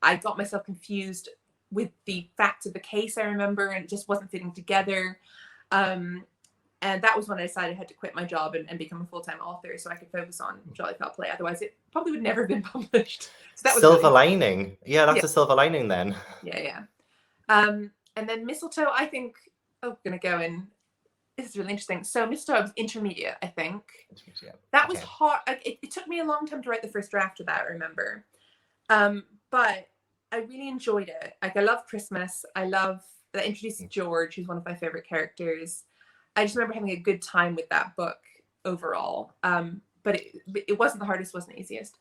I got myself confused with the facts of the case, I remember, and it just wasn't fitting together. And that was when I decided I had to quit my job and become a full-time author so I could focus on Jolly Foul Play. Otherwise, it probably would never have been published. So that was silver lining. Yeah, that's a silver lining then. Yeah. And then Mistletoe, I think, going to go in. This is really interesting. So Mistletoe was intermediate, I think. That was hard. It took me a long time to write the first draft of that, I remember. But I really enjoyed it. Like, I love Christmas. I love that introduced George, who's one of my favorite characters. I just remember having a good time with that book overall. But it wasn't the hardest, wasn't the easiest.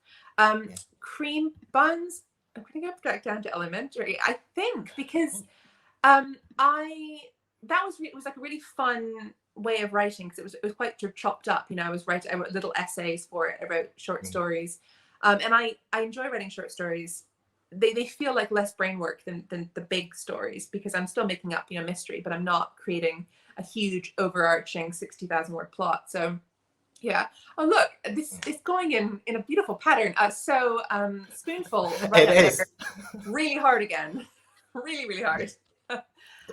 Cream Buns, I'm going to go back down to elementary, I think, because it was like a really fun way of writing, because it was quite sort of chopped up. You know, I wrote little essays for it. I wrote short stories. And I enjoy writing short stories. They feel like less brain work than the big stories, because I'm still making up, you know, mystery, but I'm not creating a huge overarching 60,000 word plot. So yeah. Oh, look, this is going in a beautiful pattern. Spoonful right it is really hard again. Really, really hard.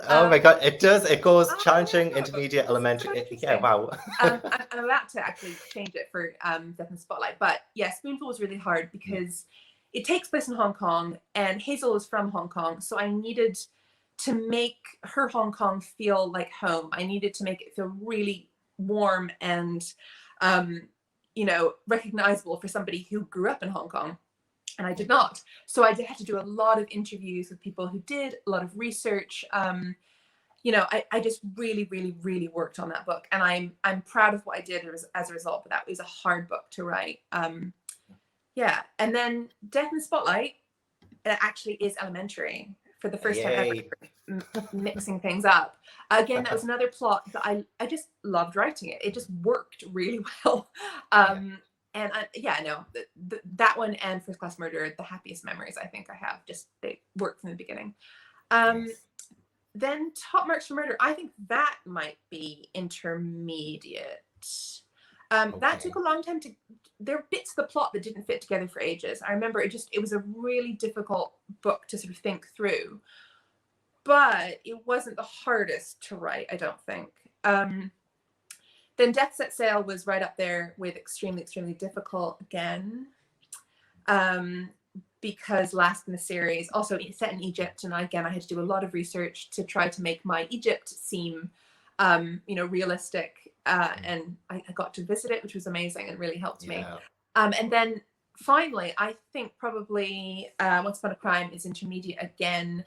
Oh my god, it does. It goes challenging, intermediate, elementary. Yeah, wow. I'm about to actually change it for Death in the Spotlight. But yeah, Spoonful was really hard because it takes place in Hong Kong, and Hazel is from Hong Kong. So I needed to make her Hong Kong feel like home. I needed to make it feel really warm and, recognizable for somebody who grew up in Hong Kong. And I did not. So I had to do a lot of interviews with people who did, a lot of research. I just really, really, really worked on that book. And I'm proud of what I did as a result, but that was a hard book to write. And then Death in the Spotlight, it actually is elementary for the first time ever, mixing things up. Again, that was another plot that I just loved writing it. It just worked really well. That one and First Class Murder, the happiest memories I think I have. Just they worked from the beginning. Then Top Marks for Murder, I think that might be intermediate. That took a long time to. There were bits of the plot that didn't fit together for ages. I remember it was a really difficult book to sort of think through, but it wasn't the hardest to write, I don't think. Then Death Set Sail was right up there with extremely, extremely difficult again, because last in the series, also set in Egypt, and I had to do a lot of research to try to make my Egypt seem, realistic. And I got to visit it, which was amazing and really helped me. And then finally, I think probably Once Upon a Crime is intermediate again.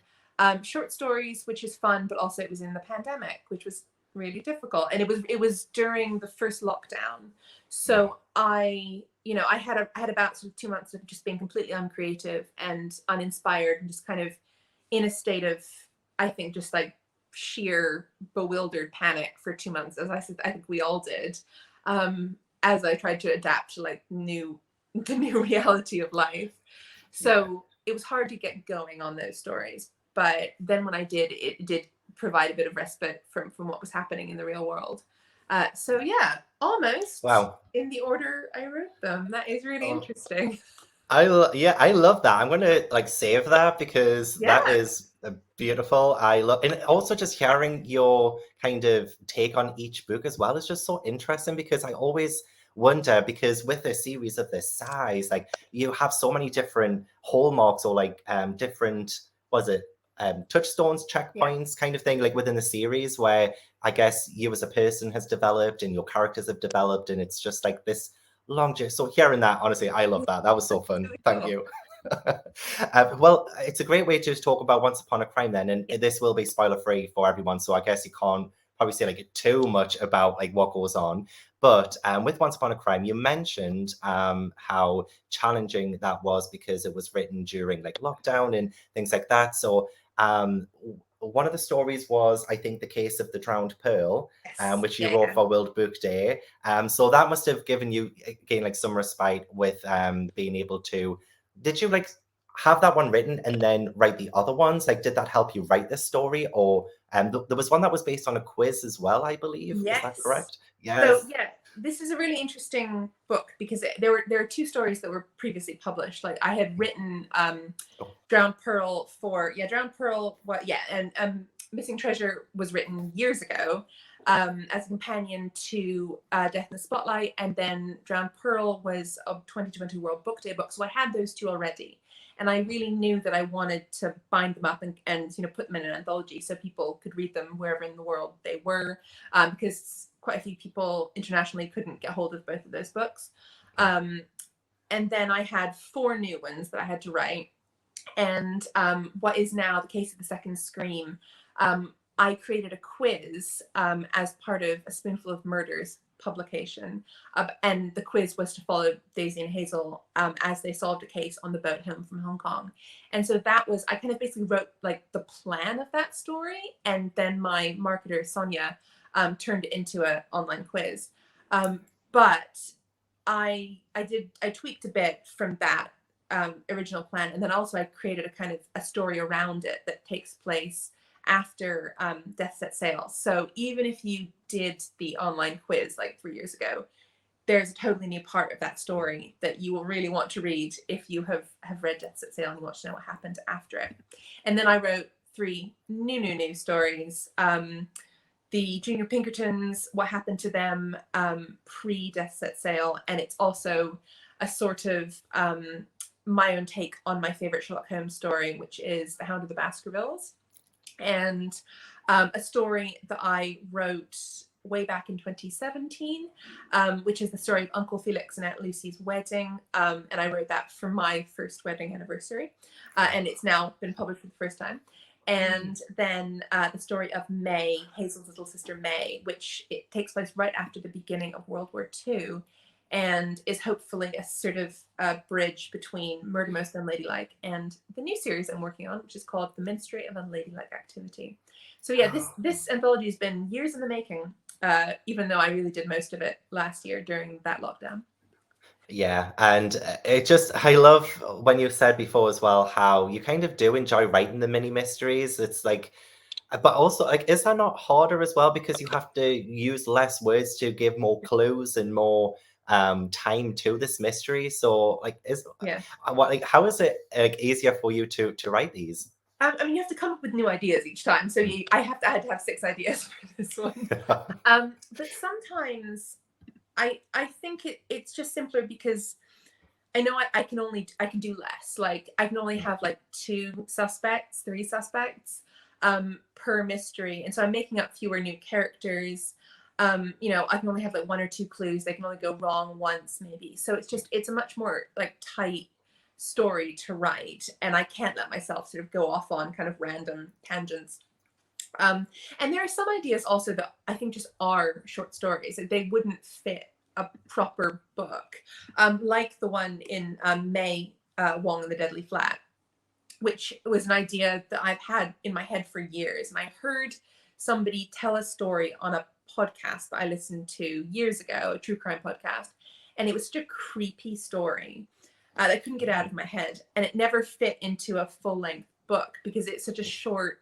Short stories, which is fun, but also it was in the pandemic, which was really difficult, and it was during the first lockdown. So I had about sort of 2 months of just being completely uncreative and uninspired, and just kind of in a state of, I think, just like sheer bewildered panic for 2 months, as I said, I think we all did, as I tried to adapt to like the new reality of life. So it was hard to get going on those stories, but then when I did, it did provide a bit of respite from what was happening in the real world. Almost in the order I wrote them. That is really interesting. Yeah, I love that. I'm gonna like save that because that Yeah. is beautiful. I love, and also just hearing your kind of take on each book as well is just so interesting because I always wonder because with a series of this size, like you have so many different hallmarks or like different, was it touchstones, Yeah. checkpoints kind of thing, like within the series where I guess you as a person has developed and your characters have developed, and it's just like this long journey. So hearing that, honestly, I love that. That was so fun. Really Thank cool. you. Well, it's a great way to talk about Once Upon a Crime then, and this will be spoiler free for everyone. So I guess you can't probably say like too much about like what goes on. But with Once Upon a Crime, you mentioned how challenging that was because it was written during like lockdown and things like that. So one of the stories was, I think, the case of the drowned pearl, Yes. which you Yeah. wrote Yeah. for World Book Day. So that must have given you again like some respite with being able to. Did you like have that one written and then write the other ones? Like, did that help you write this story? Or there was one that was based on a quiz as well, I believe. Is that Yes. correct? So Yes. yeah, this is a really interesting book because there are two stories that were previously published. Like I had written Oh, Drowned Pearl for Drowned Pearl. What? Yeah, and Missing Treasure was written years ago as a companion to Death in the Spotlight, and then Drowned Pearl was a 2020 World Book Day book. So I had those two already, and I really knew that I wanted to bind them up and put them in an anthology so people could read them wherever in the world they were, because quite a few people internationally couldn't get hold of both of those books. And then I had 4 new ones that I had to write. And what is now the case of the second Scream, I created a quiz as part of A Spoonful of Murders publication. And the quiz was to follow Daisy and Hazel as they solved a case on the boat home from Hong Kong. And so that was, I kind of basically wrote like the plan of that story. And then my marketer, Sonia, turned it into an online quiz. But I tweaked a bit from that original plan, and then also I created a kind of a story around it that takes place after Death Set Sail. So even if you did the online quiz like 3 years ago, there's a totally new part of that story that you will really want to read if you have read Death Set Sail and you want to know what happened after it. And then I wrote 3 new stories. The Junior Pinkertons, what happened to them pre-Death Set Sail, and it's also a sort of my own take on my favorite Sherlock Holmes story, which is The Hound of the Baskervilles, and a story that I wrote way back in 2017, which is the story of Uncle Felix and Aunt Lucy's wedding, and I wrote that for my first wedding anniversary, and it's now been published for the first time. And then the story of May, Hazel's little sister May, which it takes place right after the beginning of World War II, and is hopefully a sort of bridge between Murder Most Unladylike and the new series I'm working on, which is called The Ministry of Unladylike Activity. So yeah, this anthology has been years in the making, even though I really did most of it last year during that lockdown. yeah, and it just, I love when you said before as well how you kind of do enjoy writing the mini mysteries. It's like, but also, like, is that not harder as well because you have to use less words to give more clues and more time to this mystery? So, like, Yeah. what, like, how is it like easier for you to write these? I mean, you have to come up with new ideas each time. So I had to have 6 ideas for this one. But sometimes I think it's just simpler because I know I can do less. Like I can only have like 2 suspects, 3 suspects per mystery, and so I'm making up fewer new characters. I can only have like 1 or 2 clues. They can only go wrong once, maybe. So it's a much more like tight story to write, and I can't let myself sort of go off on kind of random tangents. And there are some ideas also that I think just are short stories. They wouldn't fit a proper book, like the one in May, Wong and the Deadly Flat, which was an idea that I've had in my head for years. And I heard somebody tell a story on a podcast that I listened to years ago, a true crime podcast. And it was such a creepy story that I couldn't get out of my head. And it never fit into a full length book because it's such a short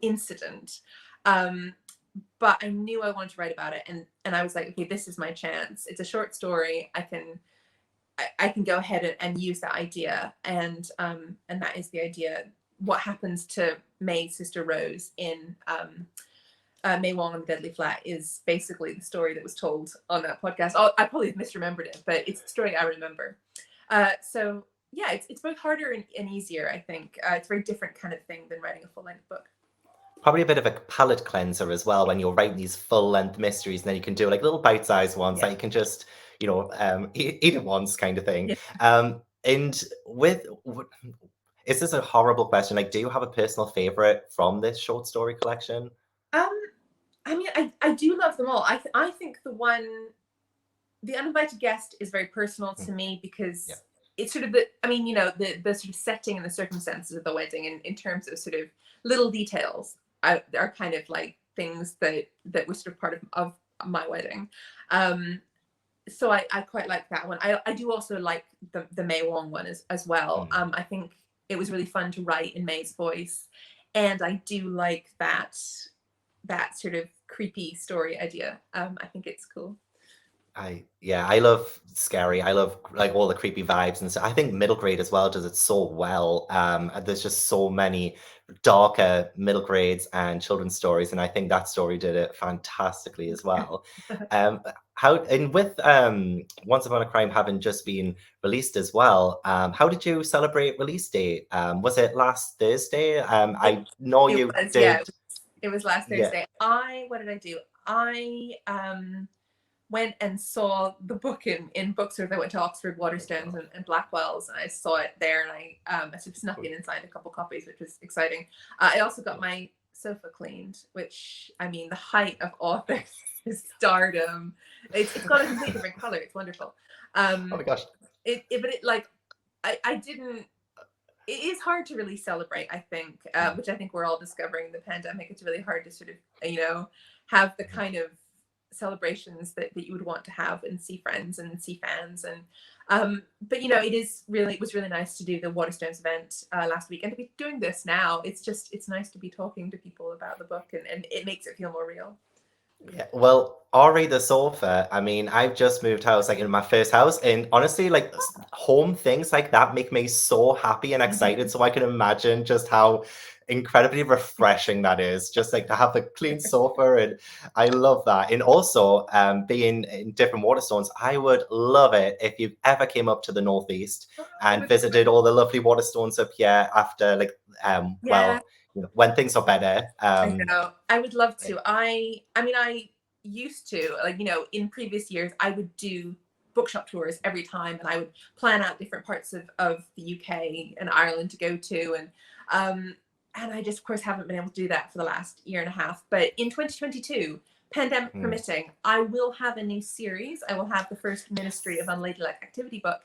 incident. But I knew I wanted to write about it, and I was like, okay, this is my chance. It's a short story. I can I can go ahead and use that idea, and that is the idea. What happens to May's sister Rose in May Wong and the Deadly Flat is basically the story that was told on that podcast. I probably misremembered it, but it's the story I remember. So yeah, it's both harder and easier, I think. It's a very different kind of thing than writing a full-length book. Probably a bit of a palate cleanser as well when you're writing these full-length mysteries, and then you can do like little bite-sized ones that you can just, eat at once kind of thing. Yeah. And is this a horrible question? Like, do you have a personal favorite from this short story collection? I mean, I do love them all. I think the Uninvited Guest is very personal to me because it's sort of the sort of setting and the circumstances of the wedding, in terms of sort of little details are kind of like things that were sort of part of my wedding. So I quite like that one. I do also like the May Wong one as well. I think it was really fun to write in May's voice, and I do like that sort of creepy story idea. I think it's cool. I love scary. I love like all the creepy vibes and stuff. I think middle grade as well does it so well. There's just so many darker middle grades and children's stories, and I think that story did it fantastically as well. With Once Upon a Crime having just been released as well, how did you celebrate release date? Was it last Thursday? I know you did. Yeah, it was last Thursday. Yeah. What did I do? I went and saw the book in bookstores. I went to Oxford, Waterstones, and Blackwell's, and I saw it there, and I sort of snuck in and signed a couple copies, which was exciting. I also got my sofa cleaned, which, I mean, the height of authors is stardom. It's got a completely different color. It's wonderful. Oh my gosh. I didn't. It is hard to really celebrate, I think, which I think we're all discovering in the pandemic. It's really hard to sort of, have the kind of celebrations that you would want to have and see friends and see fans, and but it was really nice to do the Waterstones event last week, and to be doing this now. It's nice to be talking to people about the book, and it makes it feel more real. Yeah, well, Ari the sofa. I mean, I've just moved house, like in my first house, and honestly, like home things like that make me so happy and excited. So I can imagine just how incredibly refreshing that is, just like to have a clean sofa, and I love that. And also, being in different Waterstones, I would love it if you ever came up to the Northeast and visited all the lovely Waterstones up here after, like, when things are better. I know. I would love to. I mean, I used to, like, in previous years, I would do bookshop tours every time, and I would plan out different parts of the UK and Ireland to go to, and I just, of course, haven't been able to do that for the last year and a half. But in 2022, pandemic permitting, I will have a new series. I will have the first Ministry of Unladylike activity book,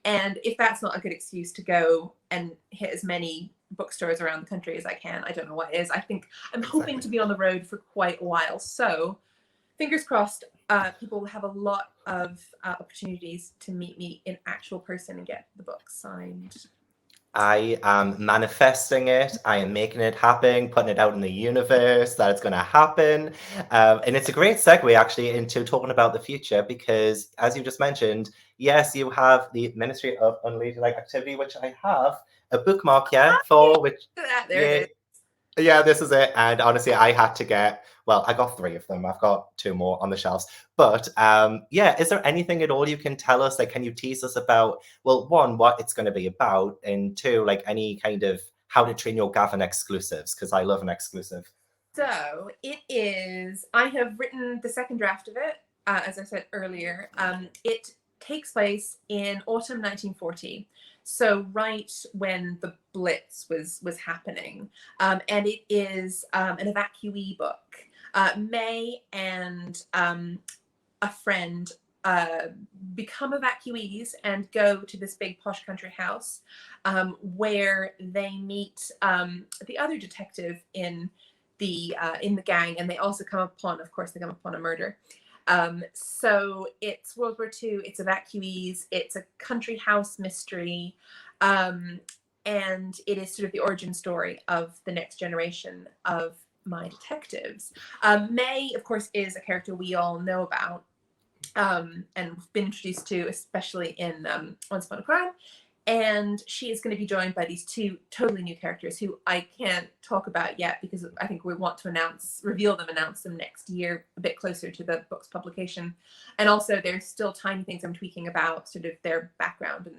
and if that's not a good excuse to go and hit as many bookstores around the country as I can, I don't know what is. I think I'm hoping to be on the road for quite a while. So fingers crossed, people will have a lot of opportunities to meet me in actual person and get the book signed. I am manifesting it. I am making it happen, putting it out in the universe that it's going to happen. And it's a great segue actually into talking about the future, because as you just mentioned, yes, you have the Ministry of Unladylike activity, which I have a bookmark here for, which there it is. Yeah, this is it. And honestly, I had to get, well, I got 3 of them. I've got 2 more on the shelves. But is there anything at all you can tell us? Like, can you tease us about, well, 1, what it's going to be about, and 2, like any kind of How to Train Your Gavin exclusives, because I love an exclusive. So it is, I have written the second draft of it, as I said earlier. It takes place in autumn 1940. So right when the Blitz was happening, and it is an evacuee book. May and a friend become evacuees and go to this big posh country house, where they meet the other detective in the gang, and they also come upon a murder. So it's World War II, it's evacuees, it's a country house mystery, and it is sort of the origin story of the next generation of my detectives. May, of course, is a character we all know about. and been introduced to, especially in Once Upon a Crime. And she is going to be joined by these two totally new characters who I can't talk about yet, because I think we want to announce them next year, a bit closer to the book's publication. And also there's still tiny things I'm tweaking about sort of their background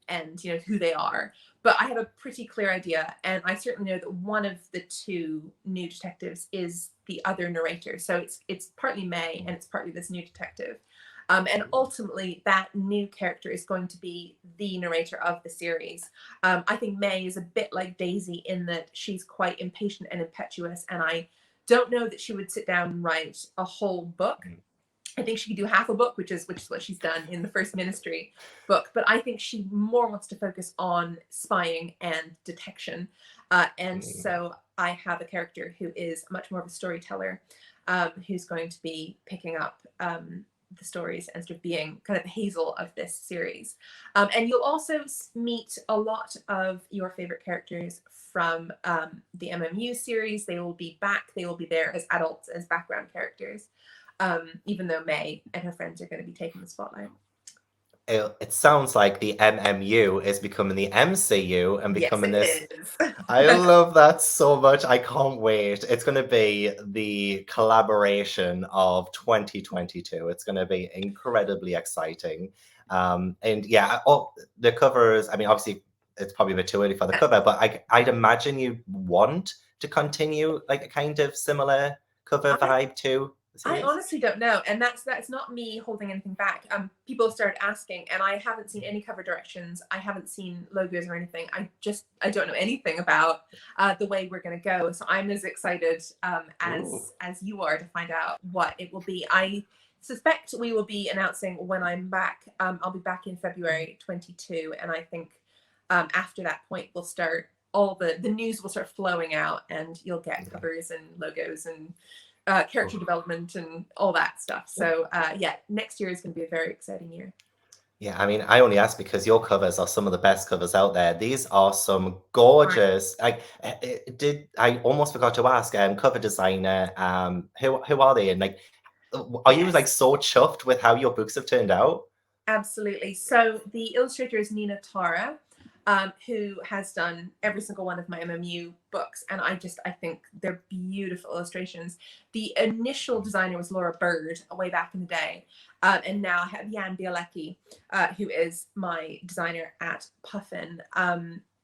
and who they are. But I have a pretty clear idea, and I certainly know that one of the two new detectives is the other narrator. So it's partly May and it's partly this new detective. And ultimately, that new character is going to be the narrator of the series. I think May is a bit like Daisy in that she's quite impatient and impetuous, and I don't know that she would sit down and write a whole book. I think she could do half a book, which is what she's done in the first Ministry book. But I think she more wants to focus on spying and detection. So I have a character who is much more of a storyteller, who's going to be picking up the stories and sort of being kind of the Hazel of this series. And you'll also meet a lot of your favorite characters from the MMU series. They will be back. They will be there as adults, as background characters. Even though May and her friends are going to be taking the spotlight. It sounds like the MMU is becoming the MCU and becoming yes, this. I love that so much. I can't wait. It's going to be the collaboration of 2022. It's going to be incredibly exciting. And yeah, the covers, I mean, obviously, it's probably a bit too early for the cover, but I'd imagine you want to continue like a kind of similar cover vibe too. I honestly don't know, and that's not me holding anything back. People started asking, and I haven't seen any cover directions. I haven't seen logos or anything. I don't know anything about the way we're going to go. So I'm as excited as you are to find out what it will be. I suspect we will be announcing when I'm back. I'll be back in February 22, and I think after that point we'll start all the news will start flowing out, and you'll get covers and logos and character development and all that stuff. So yeah, next year is going to be a very exciting year. Yeah, I mean, I only ask because your covers are some of the best covers out there. These are some gorgeous. I almost forgot to ask. Cover designer. Who are they? And like, are you like so chuffed with how your books have turned out? Absolutely. So the illustrator is Nina Tara, who has done every single one of my MMU books, and I think they're beautiful illustrations. The initial designer was Laura Bird way back in the day, and now I have Jan Bielecki, who is my designer at Puffin.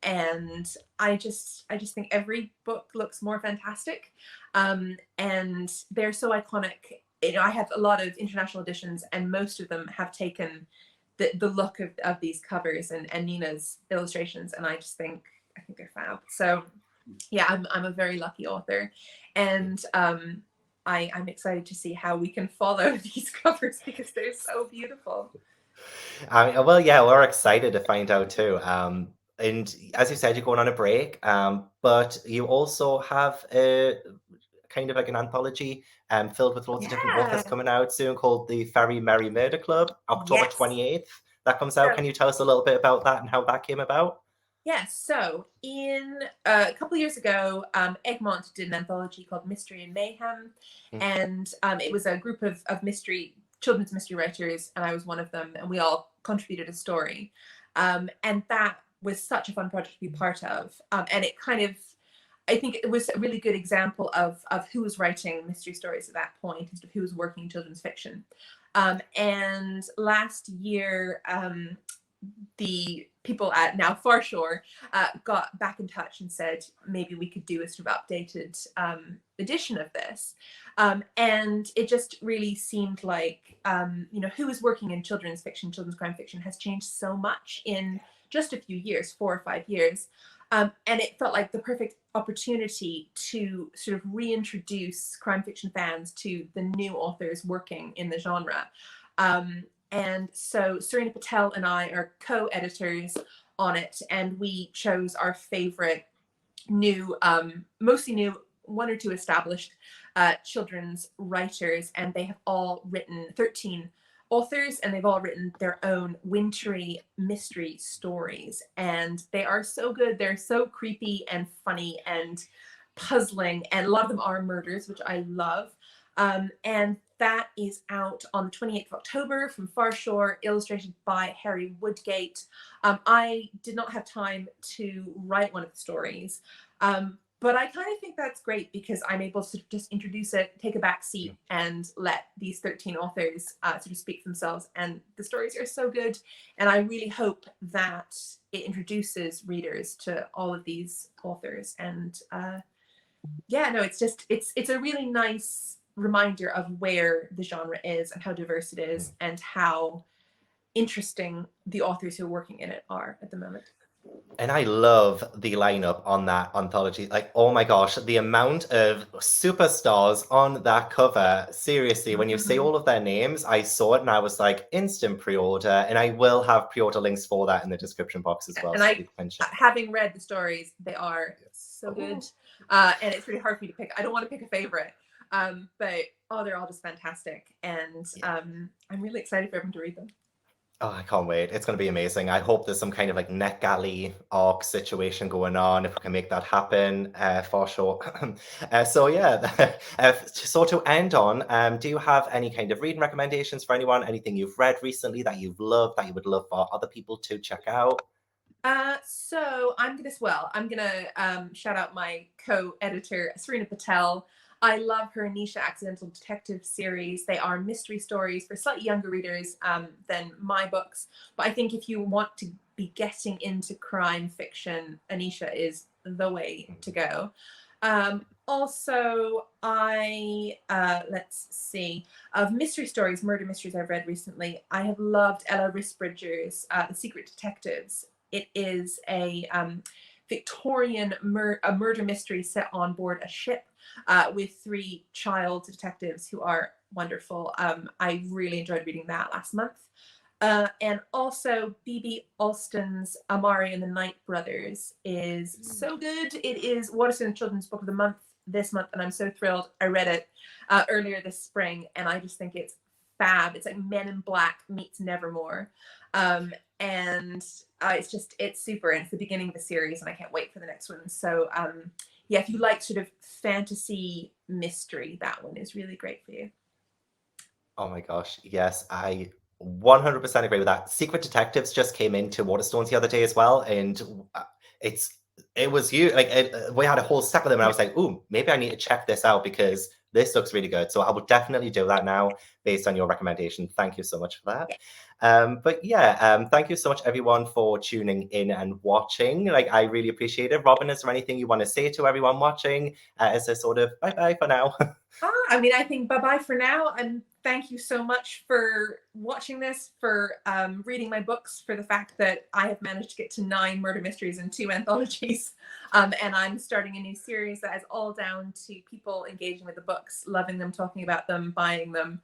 And I just think every book looks more fantastic, and they're so iconic. I have a lot of international editions, and most of them have taken the look of these covers and Nina's illustrations, and I think they're fab. So yeah, I'm a very lucky author, and I'm excited to see how we can follow these covers because they're so beautiful. Well, yeah, we're excited to find out too. And as you said, you're going on a break, but you also have a kind of like an anthology filled with loads of different authors coming out soon called the Very Merry Murder Club, October 28th. That comes out. Can you tell us a little bit about that and how that came about? Yes. So in a couple of years ago, Egmont did an anthology called Mystery and Mayhem. And it was a group of children's mystery writers, and I was one of them, and we all contributed a story. And that was such a fun project to be part of. And it kind of, I think it was a really good example of who was writing mystery stories at that point, and who was working in children's fiction. And last year, the people at Now Farshore got back in touch and said maybe we could do a sort of updated edition of this. And it just really seemed like, who is working in children's fiction, children's crime fiction has changed so much in just a few years, 4 or 5 years. And it felt like the perfect opportunity to sort of reintroduce crime fiction fans to the new authors working in the genre. And so Serena Patel and I are co-editors on it, and we chose our favorite new, mostly new, 1 or 2 established children's writers, and they have all written 13 authors, and they've all written their own wintry mystery stories, and they are so good. They're so creepy and funny and puzzling, and a lot of them are murders, which I love. And that is out on the 28th of October from Far Shore, illustrated by Harry Woodgate. I did not have time to write one of the stories, but I kind of think that's great because I'm able to just introduce it, take a back seat, and let these 13 authors sort of speak for themselves. And the stories are so good. And I really hope that it introduces readers to all of these authors. And yeah, no, it's a really nice reminder of where the genre is and how diverse it is and how interesting the authors who are working in it are at the moment. And I love the lineup on that anthology. Like, oh my gosh, the amount of superstars on that cover. Seriously, when you say all of their names, I saw it and I was like, instant pre-order. And I will have pre-order links for that in the description box as well. And having read the stories, they are so good. And it's really hard for me to pick. I don't want to pick a favorite. But they're all just fantastic. And I'm really excited for everyone to read them. Oh, I can't wait. It's going to be amazing. I hope there's some kind of like NetGalley arc situation going on, if we can make that happen, for sure. So yeah, so to end on, do you have any kind of reading recommendations for anyone? Anything you've read recently that you've loved, that you would love for other people to check out? So I'm gonna shout out my co-editor, Serena Patel. I love her Nisha Accidental Detective series. They are mystery stories for slightly younger readers than my books. But I think if you want to be getting into crime fiction, Anisha is the way to go. Also, let's see, of mystery stories, murder mysteries I've read recently, I have loved Ella Risbridger's The Secret Detectives. It is a Victorian murder mystery set on board a ship with 3 child detectives who are wonderful. I really enjoyed reading that last month. And also B.B. Alston's Amari and the Night Brothers is so good. It is Waterstones Children's Book of the Month this month, and I'm so thrilled. I read it earlier this spring, and I just think it's fab. It's like Men in Black meets Nevermore. And it's super, and it's the beginning of the series, and I can't wait for the next one. So yeah, if you like sort of fantasy mystery, that one is really great for you. Oh my gosh, yes, I 100% agree with that. Secret Detectives just came into Waterstones the other day as well, and it was you, like, we had a whole stack of them, and I was like, ooh, maybe I need to check this out because this looks really good. So I would definitely do that now based on your recommendation. Thank you so much for that. But yeah, thank you so much everyone for tuning in and watching. Like, I really appreciate it. Robin, is there anything you want to say to everyone watching as a sort of bye-bye for now? I mean, I think bye-bye for now, and thank you so much for watching this, for reading my books, for the fact that I have managed to get to 9 murder mysteries and 2 anthologies. And I'm starting a new series that is all down to people engaging with the books, loving them, talking about them, buying them.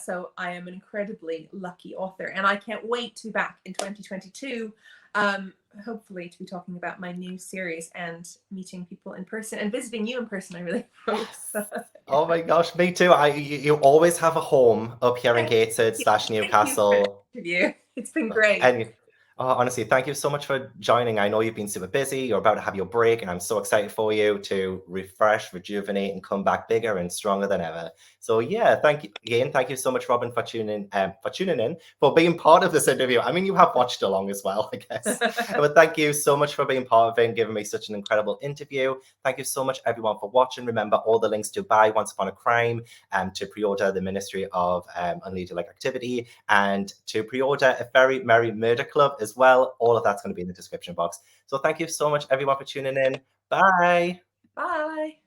So I am an incredibly lucky author, and I can't wait to be back in 2022, hopefully to be talking about my new series and meeting people in person and visiting you in person. I really hope. Oh my gosh, me too. You always have a home up here in Gateshead / Newcastle. It's been great. And honestly, thank you so much for joining. I know you've been super busy. You're about to have your break, and I'm so excited for you to refresh, rejuvenate, and come back bigger and stronger than ever. So yeah, thank you again. Thank you so much, Robin, for tuning in, for being part of this interview. I mean, you have watched along as well, I guess. But thank you so much for being part of it and giving me such an incredible interview. Thank you so much, everyone, for watching. Remember, all the links to buy Once Upon a Crime, to pre-order the Ministry of Unladylike Activity, and to pre-order A Very Merry Murder Club as well. All of that's going to be in the description box. So thank you so much, everyone, for tuning in. Bye. Bye.